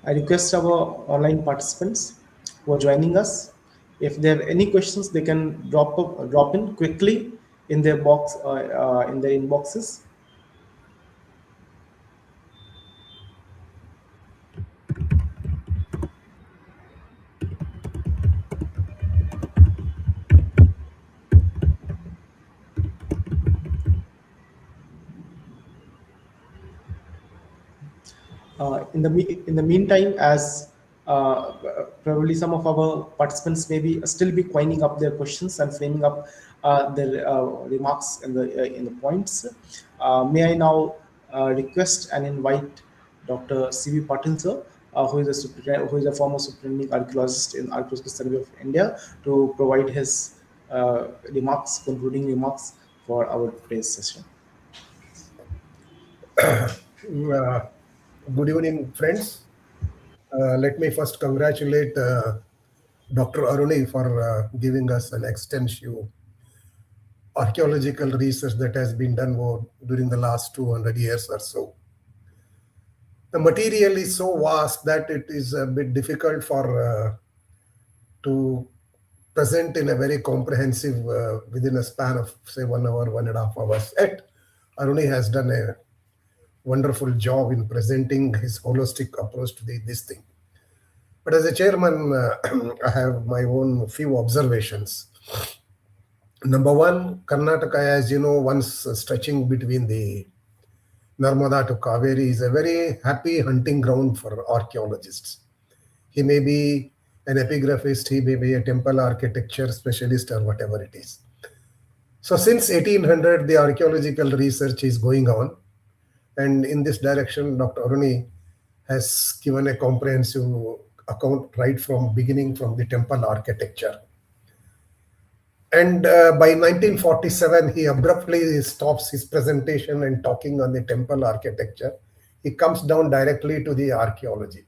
I request our online participants who are joining us, if they have any questions, they can drop in quickly in their in their inboxes. In the meantime, as probably some of our participants may be still be coining up their questions and framing up their remarks in the points, may I now request and invite Dr. C.V. Patil sir, who is a former superintending archaeologist in Archaeological Survey of India, to provide his concluding remarks for our today's session. Good evening, friends. Let me first congratulate Dr. Aruni for giving us an extensive archaeological research that has been done during the last 200 years or so. The material is so vast that it is a bit difficult for to present in a very comprehensive within a span of say 1 hour, 1.5 hours. Yet Aruni has done a wonderful job in presenting his holistic approach to this thing. But as a chairman, I have my own few observations. Number one, Karnataka, as you know, once stretching between the Narmada to Kaveri, is a very happy hunting ground for archaeologists. He may be an epigraphist, he may be a temple architecture specialist or whatever it is. So since 1800, the archaeological research is going on. And in this direction, Dr. Aruni has given a comprehensive account right from beginning from the temple architecture. And by 1947, he abruptly stops his presentation and talking on the temple architecture. He comes down directly to the archaeology.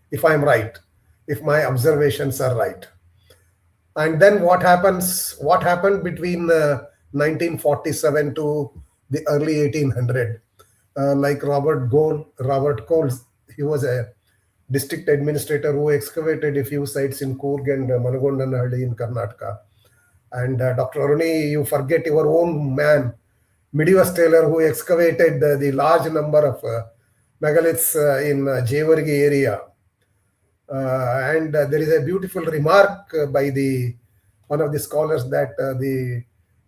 If I'm right, if my observations are right. And then what happened between 1947 to the early 1800? Like Robert Cole, he was a district administrator who excavated a few sites in Coorg and Managondanhalli in Karnataka. And Dr. Aruni, you forget your own man, Midivas Taylor, who excavated the large number of megaliths in Jevargi area. And there is a beautiful remark by one of the scholars that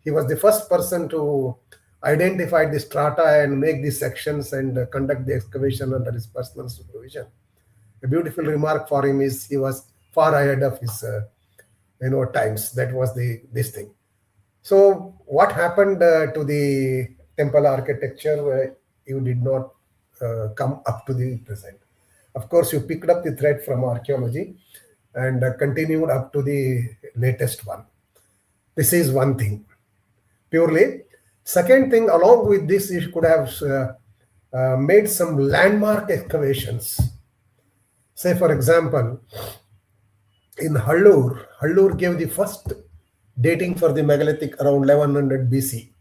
he was the first person to identify the strata and make the sections and conduct the excavation under his personal supervision. A beautiful remark for him is he was far ahead of his times. That was this thing. So what happened to the temple architecture? You did not come up to the present. Of course, you picked up the thread from archaeology and continued up to the latest one. This is one thing, purely. Second thing, along with this, you could have made some landmark excavations. Say, for example, in Hallur gave the first dating for the megalithic around 1100 BC.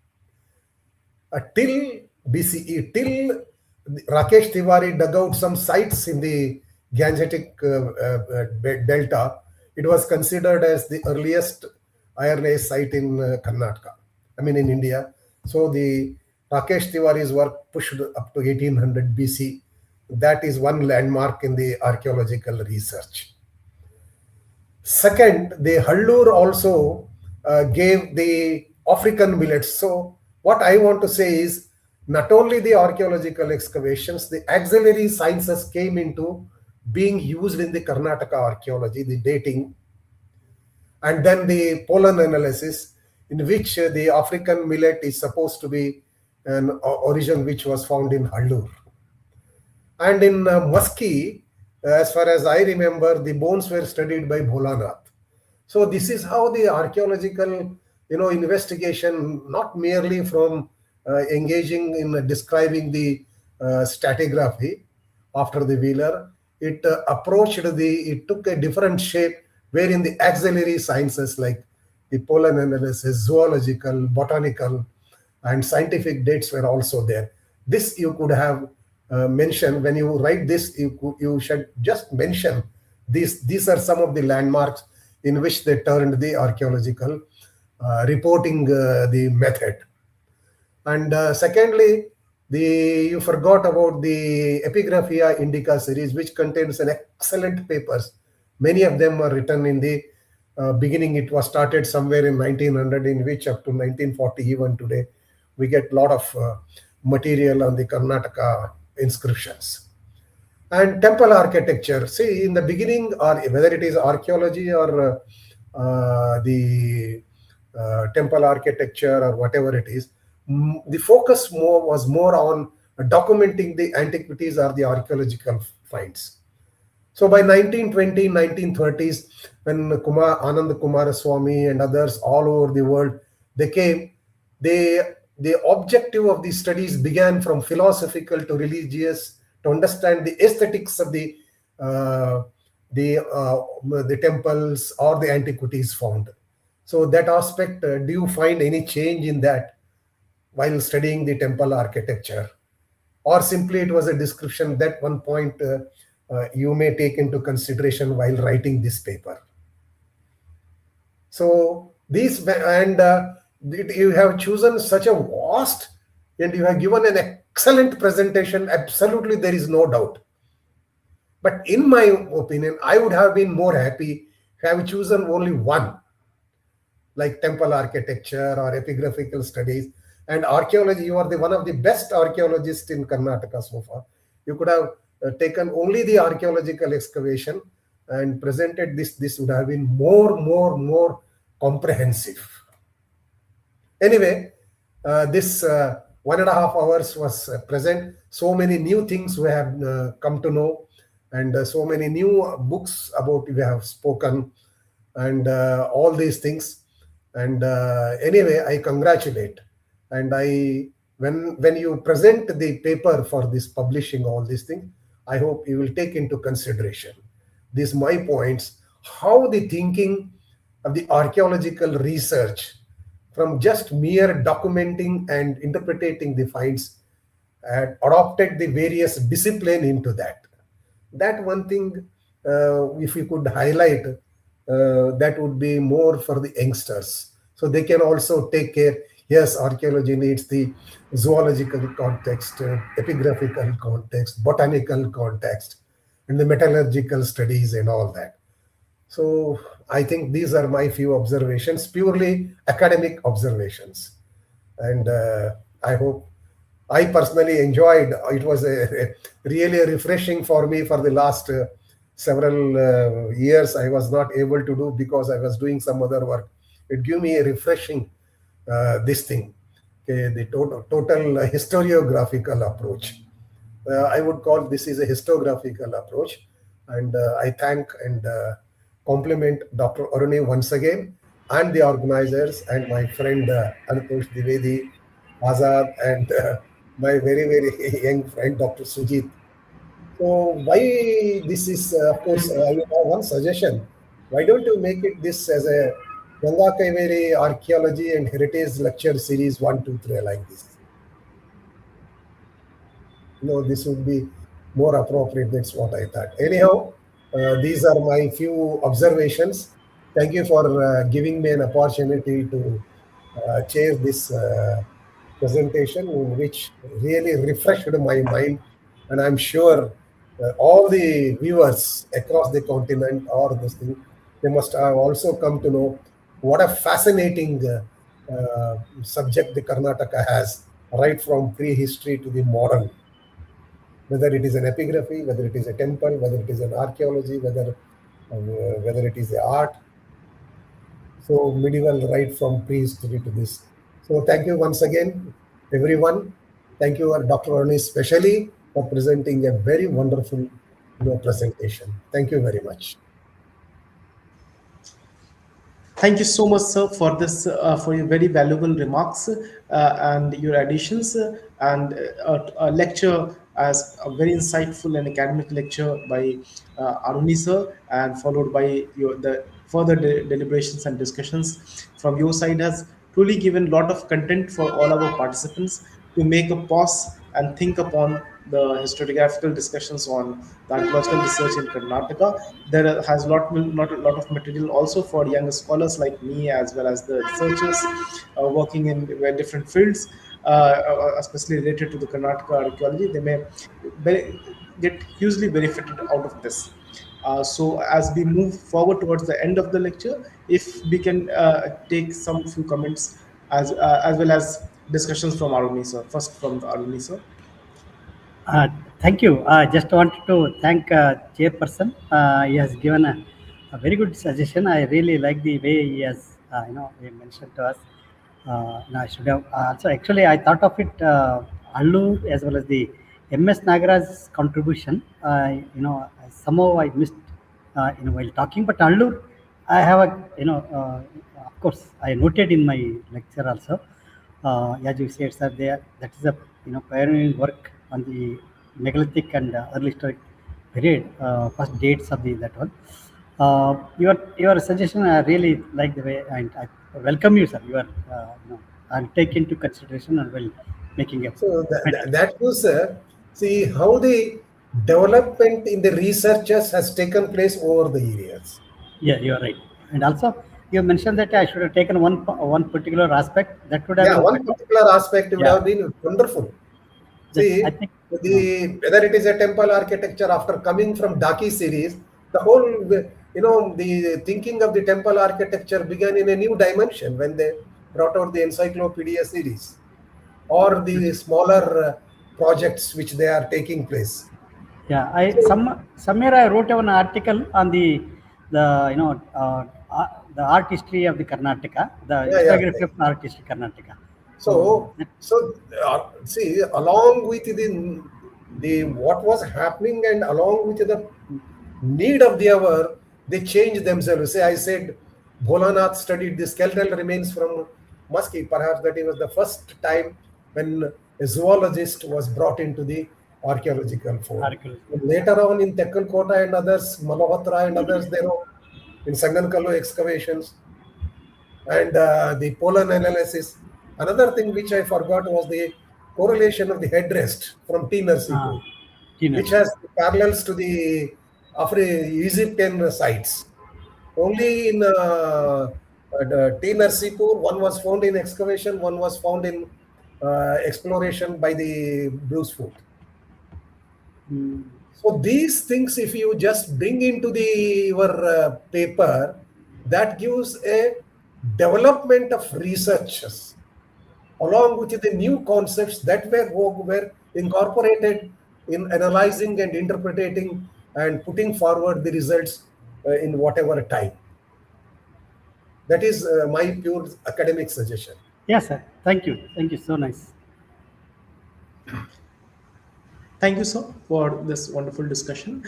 Till BCE, till Rakesh Tiwari dug out some sites in the Gangetic Delta, it was considered as the earliest Iron Age site in Karnataka, in India. So the Rakesh Tiwari's work pushed up to 1800 BC. That is one landmark in the archaeological research. Second, the Hallur also gave the African millets. So what I want to say is, not only the archaeological excavations, the auxiliary sciences came into being used in the Karnataka archaeology, the dating, and then the pollen analysis, in which the African millet is supposed to be an origin which was found in Hallur. And in Musky, as far as I remember, the bones were studied by Bholanath. So this is how the archaeological investigation, not merely from engaging in describing the stratigraphy after the Wheeler, it took a different shape, wherein the auxiliary sciences like the pollen analysis, zoological, botanical, and scientific dates were also there. This you could have mention, when you write this, you should just mention these are some of the landmarks in which they turned the archaeological reporting the method. And secondly, you forgot about the Epigraphia Indica series, which contains an excellent papers. Many of them are written in the beginning. It was started somewhere in 1900, in which up to 1940, even today, we get a lot of material on the Karnataka inscriptions. And temple architecture. See, in the beginning, or whether it is archaeology or the temple architecture or whatever it is, the focus was more on documenting the antiquities or the archaeological finds. So by 1920, 1930s, when Anand Kumaraswamy and others all over the world, they came, the objective of these studies began from philosophical to religious, to understand the aesthetics of the temples or the antiquities found. So that aspect, do you find any change in that while studying the temple architecture? Or simply it was a description that one point you may take into consideration while writing this paper? So these, and you have chosen such a vast, and you have given an excellent presentation. Absolutely, there is no doubt. But in my opinion, I would have been more happy if I have chosen only one, like temple architecture or epigraphical studies. And archaeology, you are one of the best archaeologists in Karnataka so far. You could have taken only the archaeological excavation and presented this. This would have been more comprehensive. Anyway, this 1.5 hours was present. So many new things we have come to know, and so many new books about we have spoken, and all these things. And anyway, I congratulate. And when you present the paper for this publishing all these things, I hope you will take into consideration these my points, how the thinking of the archaeological research from just mere documenting and interpreting the finds and adopted the various discipline into that. That one thing, if you could highlight, that would be more for the youngsters. So they can also take care. Yes, archaeology needs the zoological context, epigraphical context, botanical context, and the metallurgical studies and all that. So I think these are my few observations, purely academic observations. And I hope I personally enjoyed. It was really refreshing for me for the last several years. I was not able to do because I was doing some other work. It gave me a refreshing this thing, okay, the total historiographical approach. I would call this is a historiographical approach, and I thank and compliment Dr. Aruni once again, and the organizers, and my friend Anantashutosh, Dwivedi, Azad, and my very young friend Dr. Sujeet. So why this is, of course, I have one suggestion. Why don't you make it this as a Ganga Kaveri Archaeology and Heritage Lecture Series 1, 2, 3, like this? This would be more appropriate. That's what I thought. Anyhow, these are my few observations. Thank you for giving me an opportunity to chair this presentation, which really refreshed my mind. And I'm sure all the viewers across the continent or this thing, they must have also come to know what a fascinating subject the Karnataka has, right from prehistory to the modern. Whether it is an epigraphy, whether it is a temple, whether it is an archaeology, whether it is the art. So medieval, right from prehistory to this. So thank you once again, everyone. Thank you, Dr. Aruni, especially for presenting a very wonderful presentation. Thank you very much. Thank you so much, sir, for this, for your very valuable remarks and your additions, and a lecture as a very insightful and academic lecture by Aruni sir, and followed by the further deliberations and discussions from your side has truly given a lot of content for all our participants to make a pause and think upon the historiographical discussions on the archaeological research in Karnataka. There has not a lot of material also for younger scholars like me, as well as the researchers working in different fields, especially related to the Karnataka archaeology. They may get hugely benefited out of this. So as we move forward towards the end of the lecture, if we can take some few comments as well as discussions from Aruni sir. First from the Aruni sir. Uh, Thank you. I just wanted to thank Chairperson. He has given a very good suggestion. I really like the way he has, he mentioned to us. I should have also actually I thought of it, Allu as well as the MS Nagaraj's contribution. Somehow I missed, while talking. But Allu, I have of course, I noted in my lecture also. As you said, sir, that is a pioneering work on the megalithic and early historic period, first dates of that one. Your suggestion, I really like the way, and I welcome you, sir. I'll take into consideration and will making a So that was see how the development in the researchers has taken place over the years. Yeah, you are right. And also, you mentioned that I should have taken one particular aspect that would have Yeah, been one particular aspect would Yeah. have been wonderful. See, I think whether it is a temple architecture after coming from Daki series, the whole the thinking of the temple architecture began in a new dimension when they brought out the encyclopedia series or the smaller projects which they are taking place. Yeah, somewhere I wrote an article on the art history of the Karnataka, the historiography of art history Karnataka. So see, along with the what was happening and along with the need of the hour, they changed themselves. Say, I said, Bholanath studied the skeletal remains from Musky. Perhaps that it was the first time when a zoologist was brought into the archaeological fold. Later on in Tekkal Kota and others, Malahatra and others, they were in Sangankallu excavations and the pollen analysis. Another thing which I forgot was the correlation of the headrest from T. Narsipur, which has parallels to the Egyptian sites. Only in T. Narsipur, one was found in excavation, one was found in exploration by the Bruce Foot. So these things, if you just bring into your paper, that gives a development of researchers along with the new concepts that were incorporated in analyzing and interpreting and putting forward the results in whatever time. That is my pure academic suggestion. Yes, sir. Thank you. Thank you. So nice. Thank you, sir, for this wonderful discussion.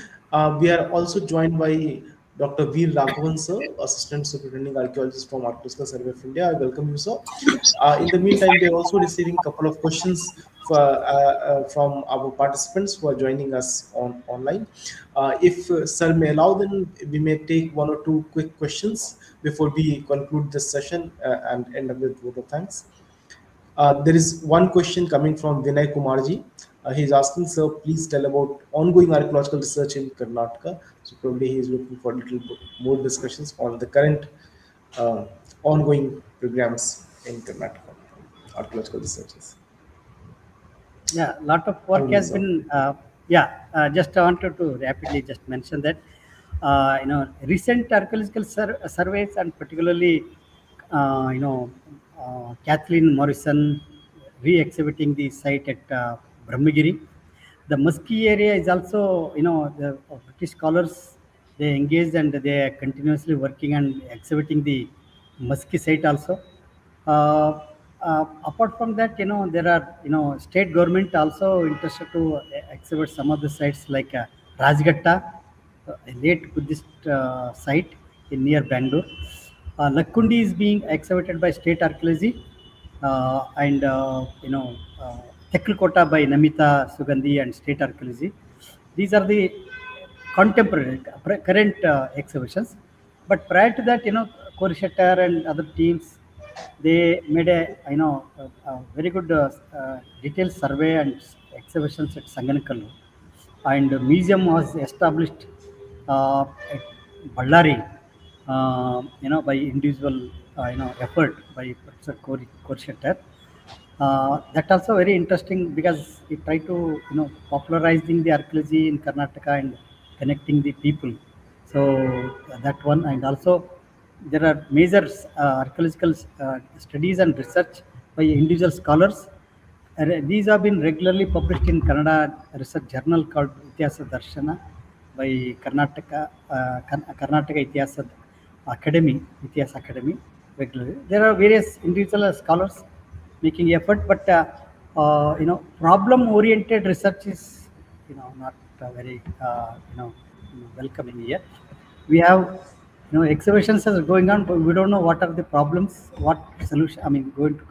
We are also joined by Dr. Veer Raghavan, sir, Assistant Superintending Archaeologist from Archaeological Survey of India. I welcome you, sir. In the meantime, we are also receiving a couple of questions from our participants who are joining us online. If sir may allow, then we may take one or two quick questions before we conclude this session and end up with vote of thanks. There is one question coming from Vinay Kumarji. He's asking, sir, please tell about ongoing archaeological research in Karnataka. So probably he is looking for a little more discussions on the current ongoing programs in Karnataka, archaeological researches. Yeah, a lot of work has been. Just I wanted to rapidly just mention that recent archaeological surveys and particularly Kathleen Morrison re-exhibiting the site at Brahmagiri. The Musky area is also, the British scholars, they engaged and they are continuously working and exhibiting the Musky site also. Apart from that, there are, state government also interested to exhibit some of the sites like Rajghatta, a late Buddhist site in near Bangalore. Lakkundi is being exhibited by state archaeology and Tekkal by Namita Sugandhi and state archaeology. These are the contemporary current exhibitions. But prior to that, Korishettar and other teams They made a very good detailed survey and exhibitions at Sanganakalu, and a museum was established at Ballari, by individual effort by Professor Korshetter. That also very interesting because it tried to popularizing the archaeology in Karnataka and connecting the people. So that one, and also there are major archaeological studies and research by individual scholars. These have been regularly published in Kannada research journal called Ityasa Darshana by Karnataka Ityas Academy. Regularly, there are various individual scholars making effort, but problem-oriented research is not very welcoming here. We have exhibitions are going on, but we don't know what are the problems, what solution. I mean, going to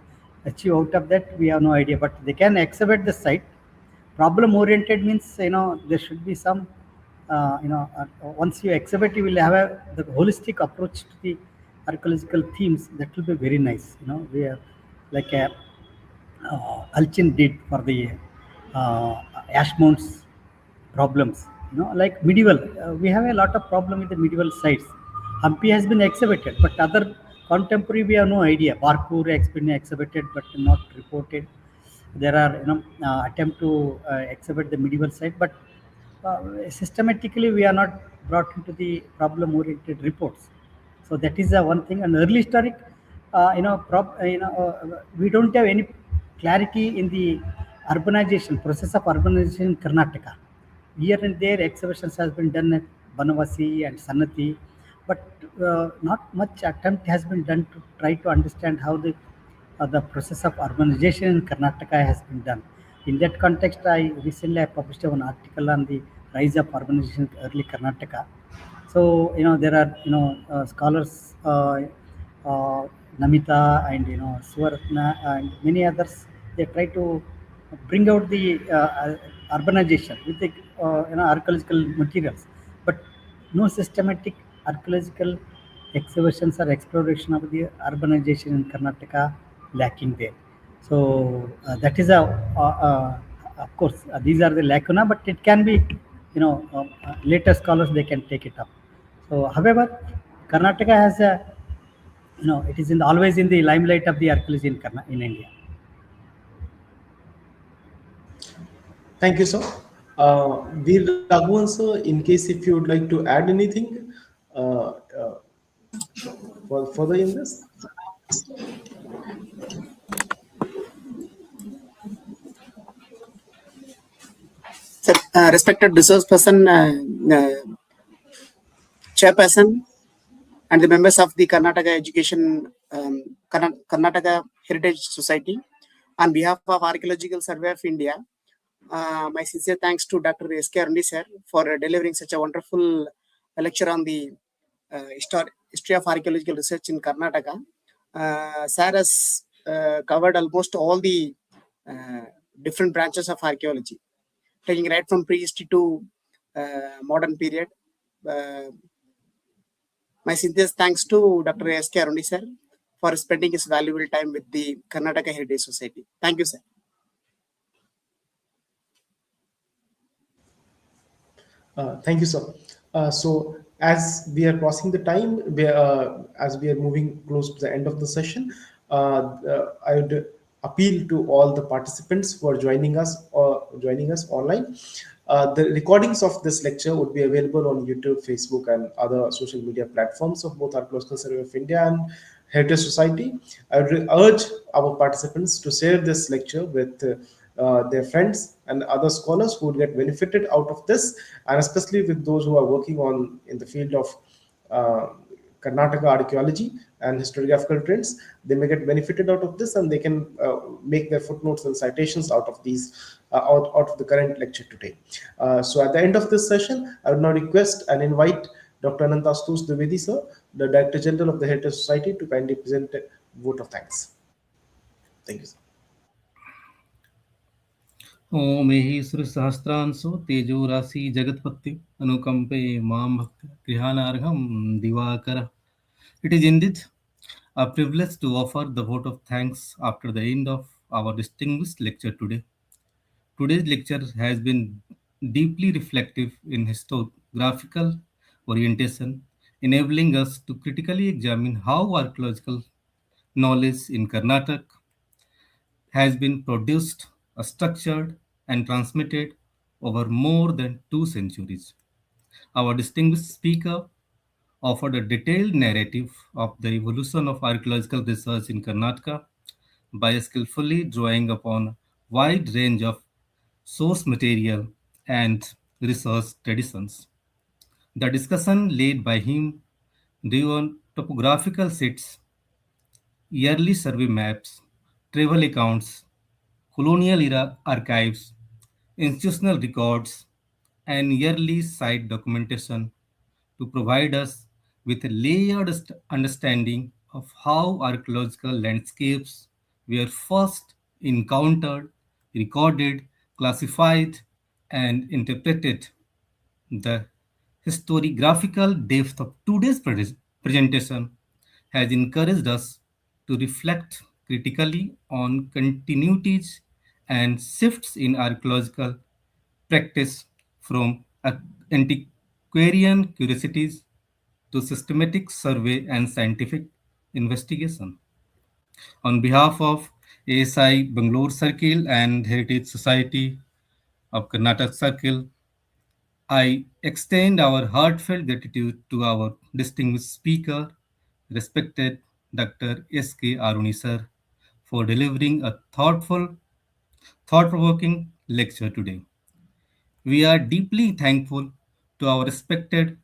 achieve out of that, we have no idea. But they can exhibit the site. Problem-oriented means there should be some once you exhibit, you will have the holistic approach to the archaeological themes. That will be very nice. We have like a Alchin did for the ash mounds problems. Like medieval, we have a lot of problem with the medieval sites. Hampi has been exhibited, but other contemporary we have no idea. Barkur has been exhibited but not reported. There are attempt to exhibit the medieval site, but systematically we are not brought into the problem-oriented reports. So that is the one thing. And early historic, we don't have any clarity in the urbanization process of urbanization in Karnataka. Here and there, exhibitions has been done at Banavasi and Sanati, but not much attempt has been done to try to understand how the process of urbanization in Karnataka has been done. In that context, I recently published one article on the rise of urbanization in early Karnataka. So there are scholars, Namita and Swaratna and many others. They try to bring out the urbanization with the archaeological materials, but no systematic archaeological excavations or exploration of the urbanization in Karnataka lacking there. So that is of course these are the lacuna, but it can be later scholars they can take it up. So however, Karnataka has a it is always in the limelight of the archaeology in India. Thank you, sir. Veer Raghavan, sir, in case if you would like to add anything further in this. Sir, respected resource person, Chairperson, and the members of the Karnataka Heritage Society, on behalf of Archaeological Survey of India, my sincere thanks to Dr. S.K. Aruni sir for delivering such a wonderful lecture on the history of archaeological research in Karnataka. Sir has covered almost all the different branches of archaeology, taking right from prehistory to modern period. My sincere thanks to Dr. S.K. Aruni sir for spending his valuable time with the Karnataka Heritage Society. Thank you, sir. Thank you, sir. So as we are crossing the time, as we are moving close to the end of the session, I would appeal to all the participants who are joining us online. The recordings of this lecture would be available on YouTube, Facebook, and other social media platforms of both Archaeological Survey of India and Heritage Society. I would urge our participants to share this lecture with their friends and other scholars who would get benefited out of this, and especially with those who are working in the field of Karnataka archaeology and historiographical trends. They may get benefited out of this, and they can make their footnotes and citations out of these out of the current lecture today. So at the end of this session, I would now request and invite Dr. Anantashutosh Dwivedi, sir, the Director General of the Heritage Society, to kindly present a vote of thanks. Thank you, sir. ओमेहि सहस्रांशो तेजो राशि जगत्पति अनुकंपे माम भक्त गृहानार्घम Diwakar. It is indeed A privilege to offer the vote of thanks after the end of our distinguished lecture today. Today's lecture has been deeply reflective in historiographical orientation, enabling us to critically examine how archaeological knowledge in Karnataka has been produced, structured, and transmitted over more than 2 centuries. Our distinguished speaker offered a detailed narrative of the evolution of archaeological research in Karnataka by skillfully drawing upon a wide range of source material and research traditions. The discussion led by him drew on topographical sets, yearly survey maps, travel accounts, colonial era archives, institutional records, and yearly site documentation to provide us with a layered understanding of how archaeological landscapes were first encountered, recorded, classified, and interpreted. The historiographical depth of today's presentation has encouraged us to reflect critically on continuities and shifts in archaeological practice from antiquarian curiosities to systematic survey and scientific investigation. On behalf of ASI Bangalore Circle and Heritage Society of Karnataka Circle, I extend our heartfelt gratitude to our distinguished speaker, respected Dr. S.K. Aruni sir, for delivering a thoughtful, thought provoking lecture today. We are deeply thankful to our respected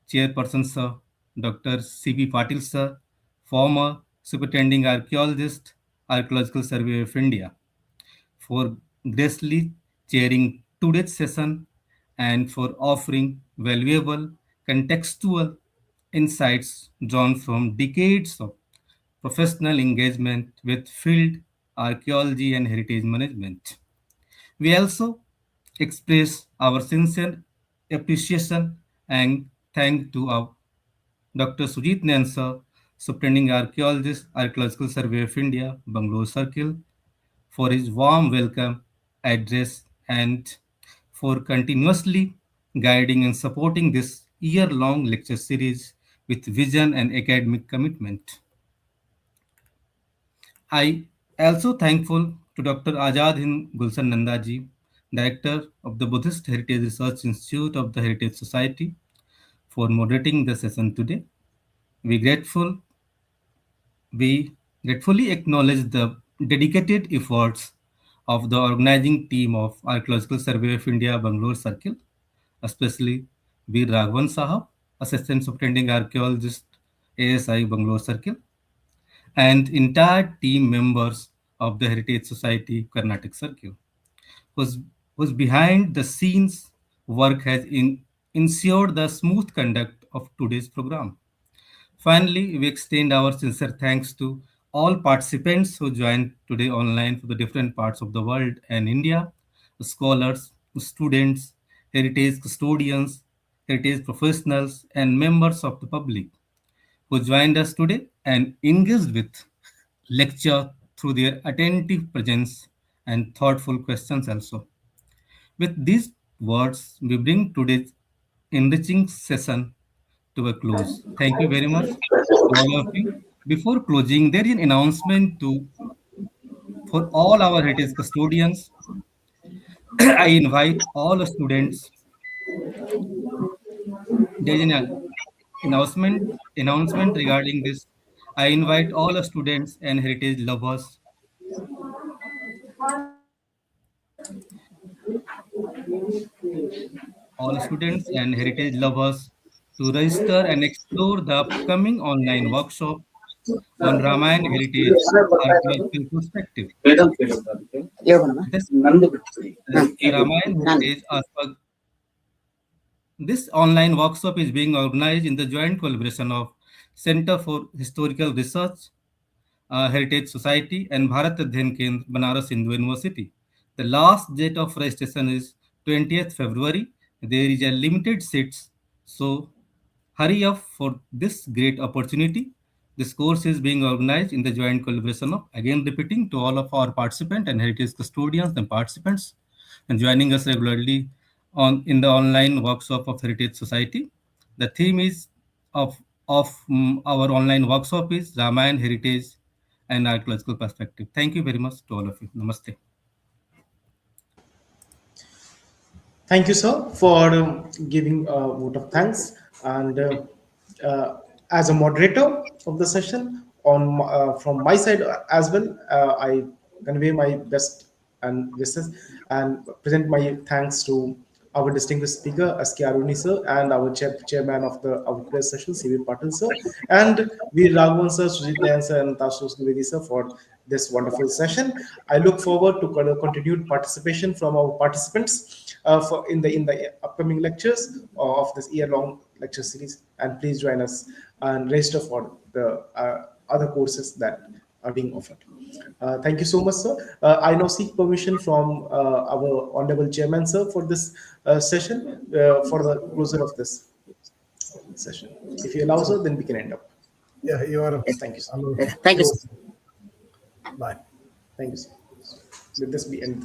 Chairperson sir, Dr. C.B. Patil sir, former Superintending Archaeologist, Archaeological Survey of India, for graciously chairing today's session and for offering valuable contextual insights drawn from decades of professional engagement with field archaeology and heritage management. We also express our sincere appreciation and thank to our Dr. Sujeet Nayan, Superintending Archaeologist, Archaeological Survey of India, Bangalore Circle, for his warm welcome address and for continuously guiding and supporting this year-long lecture series with vision and academic commitment. I also thankful to Dr. Azad Hind Gulshan Nanda ji, Director of the Buddhist Heritage Research Institute of the Heritage Society, for moderating the session today. We grateful We gratefully acknowledge the dedicated efforts of the organizing team of Archaeological Survey of India Bangalore Circle, especially V. Raghavan Sahab, Assistant Superintending Archaeologist, ASI Bangalore Circle, and entire team members of the Heritage Society Karnataka Circle, whose, whose behind the scenes work has ensured the smooth conduct of today's program. Finally, we extend our sincere thanks to all participants who joined today online from the different parts of the world and India, scholars, students, heritage custodians, heritage professionals, and members of the public who joined us today and engaged with lecture through their attentive presence and thoughtful questions also. With these words, we bring today's enriching session to a close. Thank you very much to all of you. Before closing, there is an announcement to for all our heritage custodians. I invite all the students. There is an announcement regarding this. I invite all the students and heritage lovers, all students and heritage lovers to register and explore the upcoming online workshop on Ramayana heritage archaeological perspective. This Ramayana heritage This online workshop is being organized in the joint collaboration of Center for Historical Research, Heritage Society, and Bharat Adhyan Kendra, Banaras Hindu University. The last date of registration is 20th February. There is a limited seats, so hurry up for this great opportunity. This course is being organized in the joint collaboration of, again repeating, to all of our participants and heritage custodians and participants, and joining us regularly in the online workshop of Heritage Society. The theme is of our online workshop is Ramayana Heritage and Archaeological Perspective. Thank you very much to all of you. Namaste. Thank you, sir, for giving a vote of thanks. And as a moderator of the session, from my side as well, I convey my best and wishes and present my thanks to our distinguished speaker, S.K. Aruni sir, and our chairman of our today's session, C.V. Patil sir, and V. Raghavan sir, Sujeet Nayan sir, and Anantashutosh Dwivedi sir for this wonderful session. I look forward to continued participation from our participants for in the upcoming lectures of this year-long lecture series. And please join us and register for the other courses that are being offered. Thank you so much, sir. I now seek permission from our honorable chairman, sir, for this session, for the closure of this session. If you allow, sir, then we can end up. Yeah, you are. Thank you, sir. Thank you, sir. Bye. Thank you, sir. With this, we end this.